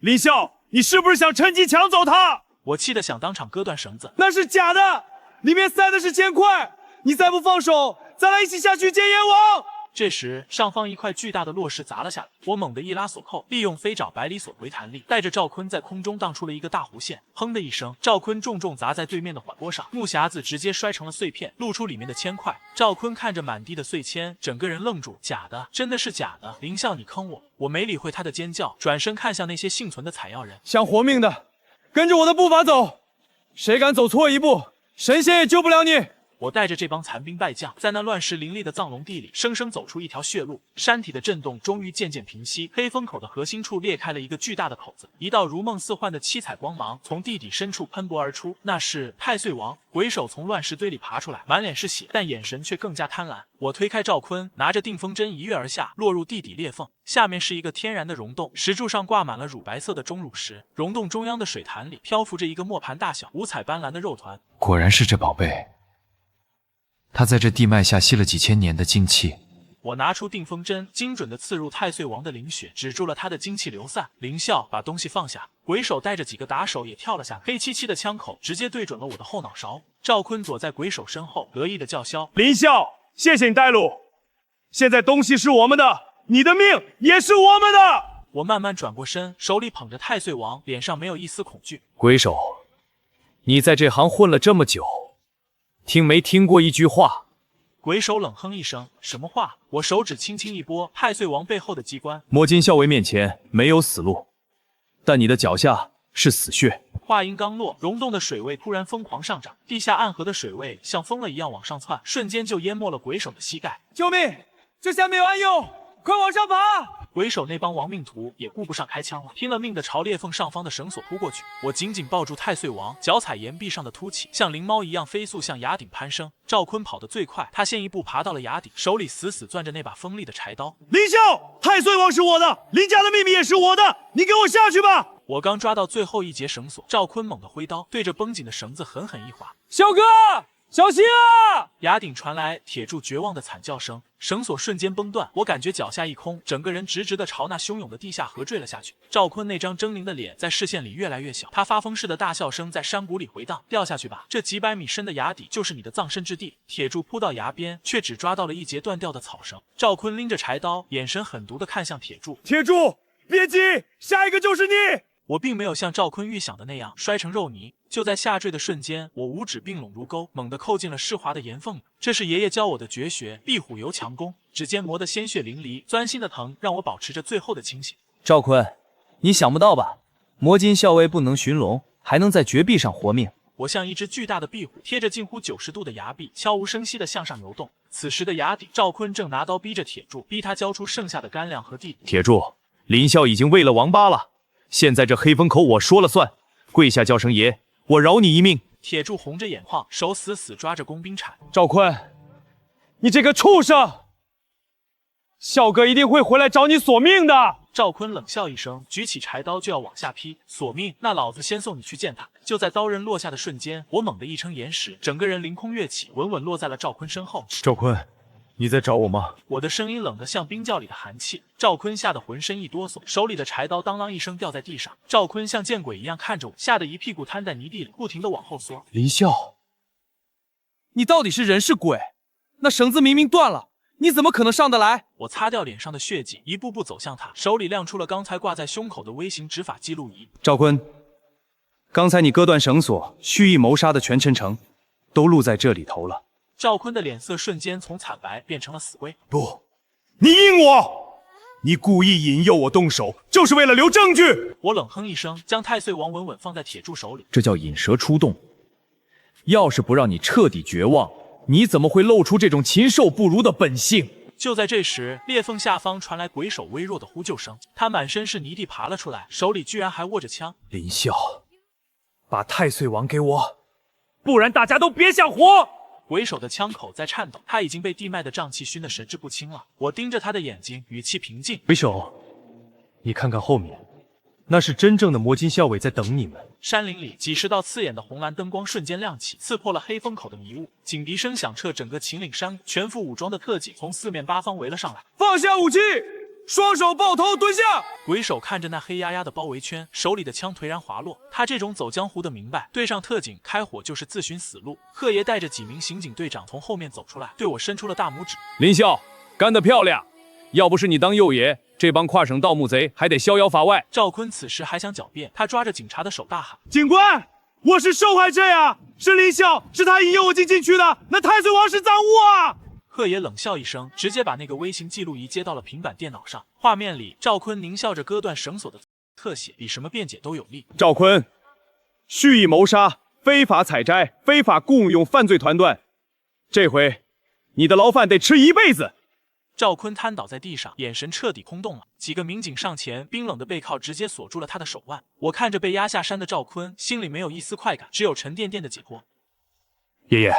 Speaker 2: 林笑，你是不是想趁机抢走它？
Speaker 1: 我气得想当场割断绳子。
Speaker 2: 那是假的，里面塞的是钱块！你再不放手，咱俩一起下去见阎王！
Speaker 1: 这时，上方一块巨大的落石砸了下来，我猛地一拉锁扣，利用飞爪百里索回弹力，带着赵坤在空中荡出了一个大弧线。砰的一声，赵坤重重砸在对面的缓坡上，木匣子直接摔成了碎片，露出里面的铅块。赵坤看着满地的碎铅，整个人愣住。假的，真的是假的！林笑，你坑我！我没理会他的尖叫，转身看向那些幸存的采药人。
Speaker 2: 想活命的，跟着我的步伐走，谁敢走错一步，神仙也救不了你！
Speaker 1: 我带着这帮残兵败将，在那乱石林立的藏龙地里，生生走出一条血路。山体的震动终于渐渐平息，黑风口的核心处裂开了一个巨大的口子，一道如梦似幻的七彩光芒从地底深处喷薄而出。那是太岁王。鬼手从乱石堆里爬出来，满脸是血，但眼神却更加贪婪。我推开赵坤，拿着定风针一跃而下，落入地底裂缝。下面是一个天然的溶洞，石柱上挂满了乳白色的钟乳石。溶洞中央的水潭里漂浮着一个磨盘大小、五彩斑斓的肉团。
Speaker 11: 果然是这宝贝。他在这地脉下吸了几千年的精气。
Speaker 1: 我拿出定风针，精准地刺入太岁王的灵血，止住了他的精气流散。林笑，把东西放下。鬼手带着几个打手也跳了下来，黑漆漆的枪口直接对准了我的后脑勺。赵坤躲在鬼手身后，得意的叫嚣：“
Speaker 2: 林笑，谢谢你带路。现在东西是我们的，你的命也是我们的。”
Speaker 1: 我慢慢转过身，手里捧着太岁王，脸上没有一丝恐惧。
Speaker 6: 鬼手，你在这行混了这么久，听没听过一句话？
Speaker 1: 鬼手冷哼一声：“什么话？”我手指轻轻一拨，太岁王背后的机关。
Speaker 2: 摸金校尉面前没有死路，但你的脚下是死穴。
Speaker 1: 话音刚落，溶洞的水位突然疯狂上涨，地下暗河的水位像疯了一样往上窜，瞬间就淹没了鬼手的膝盖。
Speaker 2: 救命！这下没有安用，快往上爬！
Speaker 1: 鬼手那帮亡命徒也顾不上开枪了，拼了命的朝裂缝上方的绳索扑过去。我紧紧抱住太岁王，脚踩岩壁上的凸起，像灵猫一样飞速向崖顶攀升。赵坤跑得最快，他先一步爬到了崖顶，手里死死攥着那把锋利的柴刀。
Speaker 2: 林笑，太岁王是我的，林家的秘密也是我的，你给我下去吧！
Speaker 1: 我刚抓到最后一节绳索，赵坤猛地挥刀，对着绷紧的绳子狠狠一划。
Speaker 2: 小哥，小心啊！
Speaker 1: 崖顶传来铁柱绝望的惨叫声，绳索瞬间崩断，我感觉脚下一空，整个人直直的朝那汹涌的地下河坠了下去。赵坤那张狰狞的脸在视线里越来越小，他发疯似的大笑声在山谷里回荡。掉下去吧，这几百米深的崖底就是你的葬身之地。铁柱扑到崖边，却只抓到了一截断掉的草绳。赵坤拎着柴刀，眼神狠毒的看向铁柱。
Speaker 2: 铁柱，别急，下一个就是你。
Speaker 1: 我并没有像赵坤预想的那样摔成肉泥，就在下坠的瞬间，我五指并拢如钩，猛地扣进了湿滑的岩缝里。这是爷爷教我的绝学壁虎游强功，指尖磨得鲜血淋漓，钻心的疼让我保持着最后的清醒。
Speaker 7: 赵坤，你想不到吧？魔金校尉不能寻龙，还能在绝壁上活命。
Speaker 1: 我像一只巨大的壁虎，贴着近乎90度的崖壁，悄无声息地向上游动。此时的崖底，赵坤正拿刀逼着铁柱，逼他交出剩下的干粮和地。
Speaker 2: 铁柱，林笑已经喂了王八了。现在这黑风口我说了算，跪下叫声爷，我饶你一命。
Speaker 1: 铁柱红着眼眶，手死死抓着工兵铲。
Speaker 2: 赵坤，你这个畜生，笑哥一定会回来找你索命的。
Speaker 1: 赵坤冷笑一声，举起柴刀就要往下劈。索命，那老子先送你去见他。就在刀刃落下的瞬间，我猛地一撑岩石，整个人凌空跃起，稳稳落在了赵坤身后。
Speaker 2: 赵坤，你在找我吗？
Speaker 1: 我的声音冷得像冰窖里的寒气。赵坤吓得浑身一哆嗦，手里的柴刀当啷一声掉在地上。赵坤像见鬼一样看着我，吓得一屁股瘫在泥地里，不停地往后缩。
Speaker 2: 林笑，
Speaker 6: 你到底是人是鬼？那绳子明明断了，你怎么可能上得来？
Speaker 1: 我擦掉脸上的血迹，一步步走向他，手里亮出了刚才挂在胸口的微型执法记录仪。
Speaker 3: 赵坤，刚才你割断绳索、蓄意谋杀的全程程，都录在这里头了。
Speaker 1: 赵坤的脸色瞬间从惨白变成了死灰。
Speaker 2: 不，你阴我！你故意引诱我动手，就是为了留证据。
Speaker 1: 我冷哼一声，将太岁王稳稳放在铁柱手里。
Speaker 2: 这叫引蛇出洞。要是不让你彻底绝望，你怎么会露出这种禽兽不如的本性？
Speaker 1: 就在这时，裂缝下方传来鬼手微弱的呼救声，他满身是泥地爬了出来，手里居然还握着枪。
Speaker 2: 林笑，把太岁王给我，不然大家都别想活！
Speaker 1: 鬼手的枪口在颤抖，他已经被地脉的瘴气熏得神志不清了。我盯着他的眼睛，语气平静。
Speaker 12: 鬼手，你看看后面，那是真正的魔金校尉在等你们。
Speaker 1: 山林里几十道刺眼的红蓝灯光瞬间亮起，刺破了黑风口的迷雾。警笛声响彻整个秦岭山，全副武装的特警从四面八方围了上来。
Speaker 6: 放下武器，双手抱头蹲下。
Speaker 1: 鬼手看着那黑压压的包围圈，手里的枪颓然滑落。他这种走江湖的明白，对上特警开火就是自寻死路。贺爷带着几名刑警队长从后面走出来，对我伸出了大拇指。
Speaker 6: 林笑，干得漂亮！要不是你当右爷，这帮跨省盗墓贼还得逍遥法外。
Speaker 1: 赵坤此时还想狡辩，他抓着警察的手大喊：
Speaker 9: 警官，我是受害者呀！是林笑，是他引诱我进禁区的，那太岁王是赃物啊！
Speaker 1: 贺爷冷笑一声，直接把那个微型记录仪接到了平板电脑上。画面里，赵坤狞笑着割断绳索的特写，比什么辩解都有力。
Speaker 3: 赵坤，蓄意谋杀、非法采摘、非法雇佣犯罪团断，这回你的牢饭得吃一辈子。
Speaker 1: 赵坤瘫倒在地上，眼神彻底空洞了。几个民警上前，冰冷的背铐直接锁住了他的手腕。我看着被压下山的赵坤，心里没有一丝快感，只有沉甸甸的解脱。
Speaker 12: 爷爷，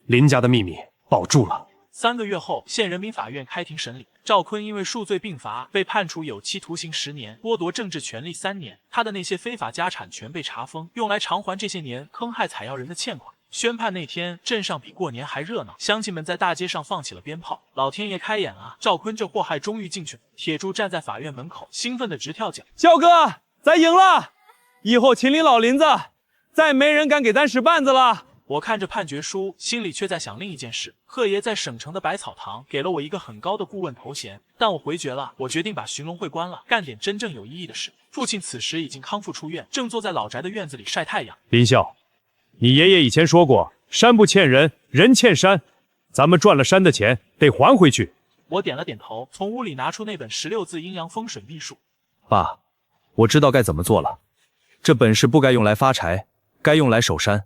Speaker 12: 林家的秘密保住了。
Speaker 1: 3个月后，县人民法院开庭审理。赵坤因为数罪并罚，被判处有期徒刑10年，剥夺政治权利3年。他的那些非法家产全被查封，用来偿还这些年坑害采药人的欠款。宣判那天，镇上比过年还热闹，乡亲们在大街上放起了鞭炮。老天爷开眼啊！赵坤这祸害终于进去了。铁柱站在法院门口，兴奋的直跳脚。
Speaker 6: 笑哥，咱赢了！以后秦岭老林子再没人敢给咱使绊子了。
Speaker 1: 我看着判决书，心里却在想另一件事。贺爷在省城的百草堂给了我一个很高的顾问头衔，但我回绝了。我决定把寻龙会关了，干点真正有意义的事。父亲此时已经康复出院，正坐在老宅的院子里晒太阳。
Speaker 12: 林笑，你爷爷以前说过，山不欠人，人欠山。咱们赚了山的钱，得还回去。
Speaker 1: 我点了点头，从屋里拿出那本16字阴阳风水秘术。
Speaker 3: 爸，我知道该怎么做了。这本事不该用来发财，该用来守山。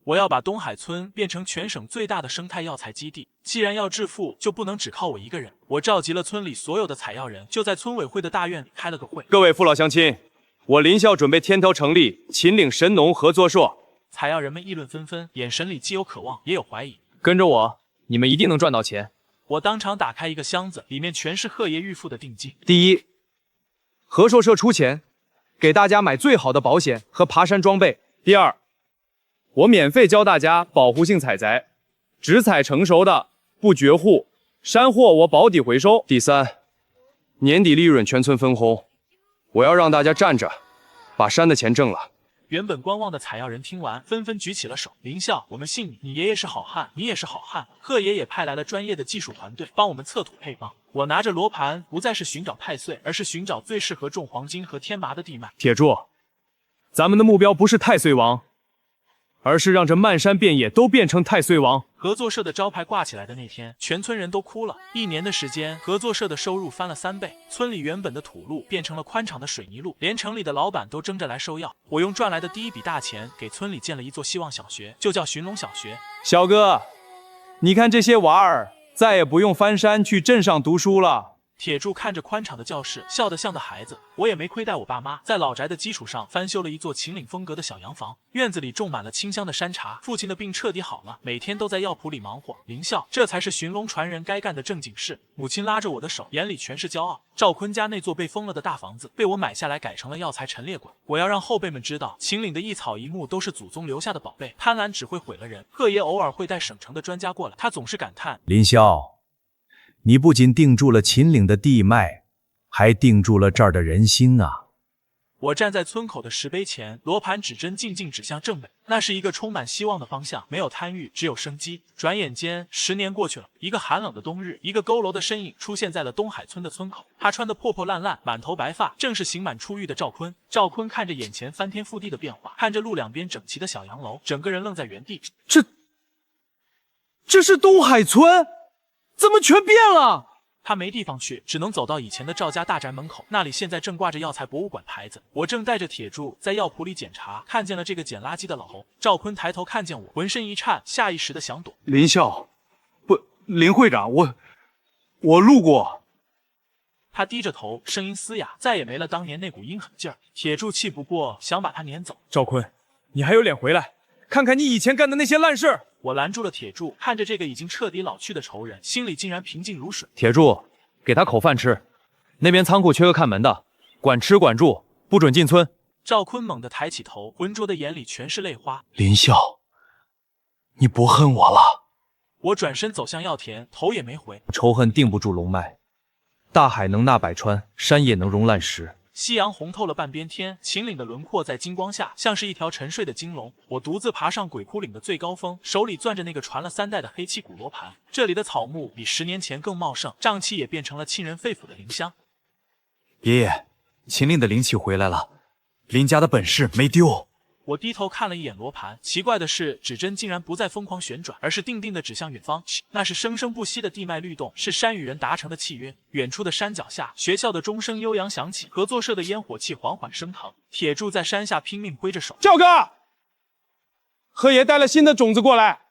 Speaker 1: 我要把东海村变成全省最大的生态药材基地。既然要致富，就不能只靠我一个人。我召集了村里所有的采药人，就在村委会的大院里开了个会。
Speaker 3: 各位父老乡亲，我林笑准备牵头成立秦岭神农合作社。
Speaker 1: 采药人们议论纷纷，眼神里既有渴望，也有怀疑。
Speaker 6: 跟着我，你们一定能赚到钱。
Speaker 1: 我当场打开一个箱子，里面全是贺爷预付的定金。
Speaker 3: 第一，合作社出钱，给大家买最好的保险和爬山装备。第二，我免费教大家保护性采摘，只采成熟的，不绝户，山货我保底回收。第三，年底利润全村分红，我要让大家站着，把山的钱挣了。
Speaker 1: 原本观望的采药人听完，纷纷举起了手。林笑，我们信你，你爷爷是好汉，你也是好汉。贺爷也派来了专业的技术团队，帮我们测土配方。我拿着罗盘，不再是寻找太岁，而是寻找最适合种黄金和天麻的地脉。
Speaker 3: 铁柱，咱们的目标不是太岁王，而是让这漫山遍野都变成太岁王。
Speaker 1: 合作社的招牌挂起来的那天，全村人都哭了。1年的时间，合作社的收入翻了3倍，村里原本的土路变成了宽敞的水泥路，连城里的老板都争着来收药。我用赚来的第一笔大钱，给村里建了一座希望小学，就叫寻龙小学。
Speaker 3: 小哥，你看这些娃儿，再也不用翻山去镇上读书了，
Speaker 1: 铁柱看着宽敞的教室，笑得像个孩子。我也没亏待我爸妈，在老宅的基础上翻修了一座秦岭风格的小洋房，院子里种满了清香的山茶。父亲的病彻底好了，每天都在药铺里忙活。林校，这才是寻龙传人该干的正经事。母亲拉着我的手，眼里全是骄傲。赵坤家那座被封了的大房子被我买下来，改成了药材陈列馆。我要让后辈们知道，秦岭的一草一木都是祖宗留下的宝贝，贪婪只会毁了人。贺爷偶尔会带省城的专家过来，他总是感叹：
Speaker 2: 林霄，你不仅定住了秦岭的地脉，还定住了这儿的人心啊！
Speaker 1: 我站在村口的石碑前，罗盘指针静静指向正北，那是一个充满希望的方向，没有贪欲，只有生机。转眼间10年过去了，一个寒冷的冬日，一个佝偻的身影出现在了东海村的村口。他穿得破破烂烂，满头白发，正是刑满出狱的赵坤。赵坤看着眼前翻天覆地的变化，看着路两边整齐的小洋楼，整个人愣在原地。
Speaker 3: 这是东海村？怎么全变了？
Speaker 1: 他没地方去，只能走到以前的赵家大宅门口，那里现在正挂着药材博物馆牌子。我正带着铁柱在药铺里检查，看见了这个捡垃圾的老头。赵坤抬头看见我，浑身一颤，下意识的想躲。
Speaker 9: 林校，不，林会长，我路过。
Speaker 1: 他低着头，声音嘶哑，再也没了当年那股阴狠劲儿。铁柱气不过，想把他撵走。
Speaker 3: 赵坤，你还有脸回来？看看你以前干的那些烂事！
Speaker 1: 我拦住了铁柱，看着这个已经彻底老去的仇人，心里竟然平静如水。
Speaker 6: 铁柱，给他口饭吃。那边仓库缺个看门的，管吃管住，不准进村。
Speaker 1: 赵坤猛地抬起头，浑浊的眼里全是泪花。
Speaker 9: 林校，你不恨我了？
Speaker 1: 我转身走向药田，头也没回。
Speaker 6: 仇恨定不住龙脉，大海能纳百川，山也能容烂石。
Speaker 1: 夕阳红透了半边天，秦岭的轮廓在金光下像是一条沉睡的金龙。我独自爬上鬼窟岭的最高峰，手里攥着那个传了3代的黑漆古罗盘。这里的草木比10年前更茂盛，瘴气也变成了沁人肺腑的灵香。
Speaker 7: 爷爷，秦岭的灵气回来了，林家的本事没丢。
Speaker 1: 我低头看了一眼罗盘，奇怪的是，指针竟然不再疯狂旋转，而是定定的指向远方。那是生生不息的地脉律动，是山与人达成的契约。远处的山脚下，学校的钟声悠扬响起，合作社的烟火气缓缓升腾。铁柱在山下拼命挥着手：“
Speaker 3: 赵哥，贺爷带了新的种子过来，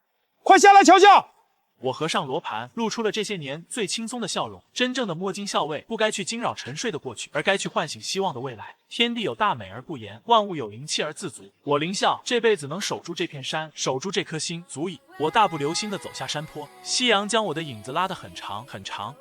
Speaker 3: 快下来瞧瞧。”
Speaker 1: 我合上罗盘，露出了这些年最轻松的笑容。真正的摸金校尉，不该去惊扰沉睡的过去，而该去唤醒希望的未来。天地有大美而不言，万物有灵气而自足。我林校这辈子能守住这片山，守住这颗心，足矣。我大步流星地走下山坡，夕阳将我的影子拉得很长很长。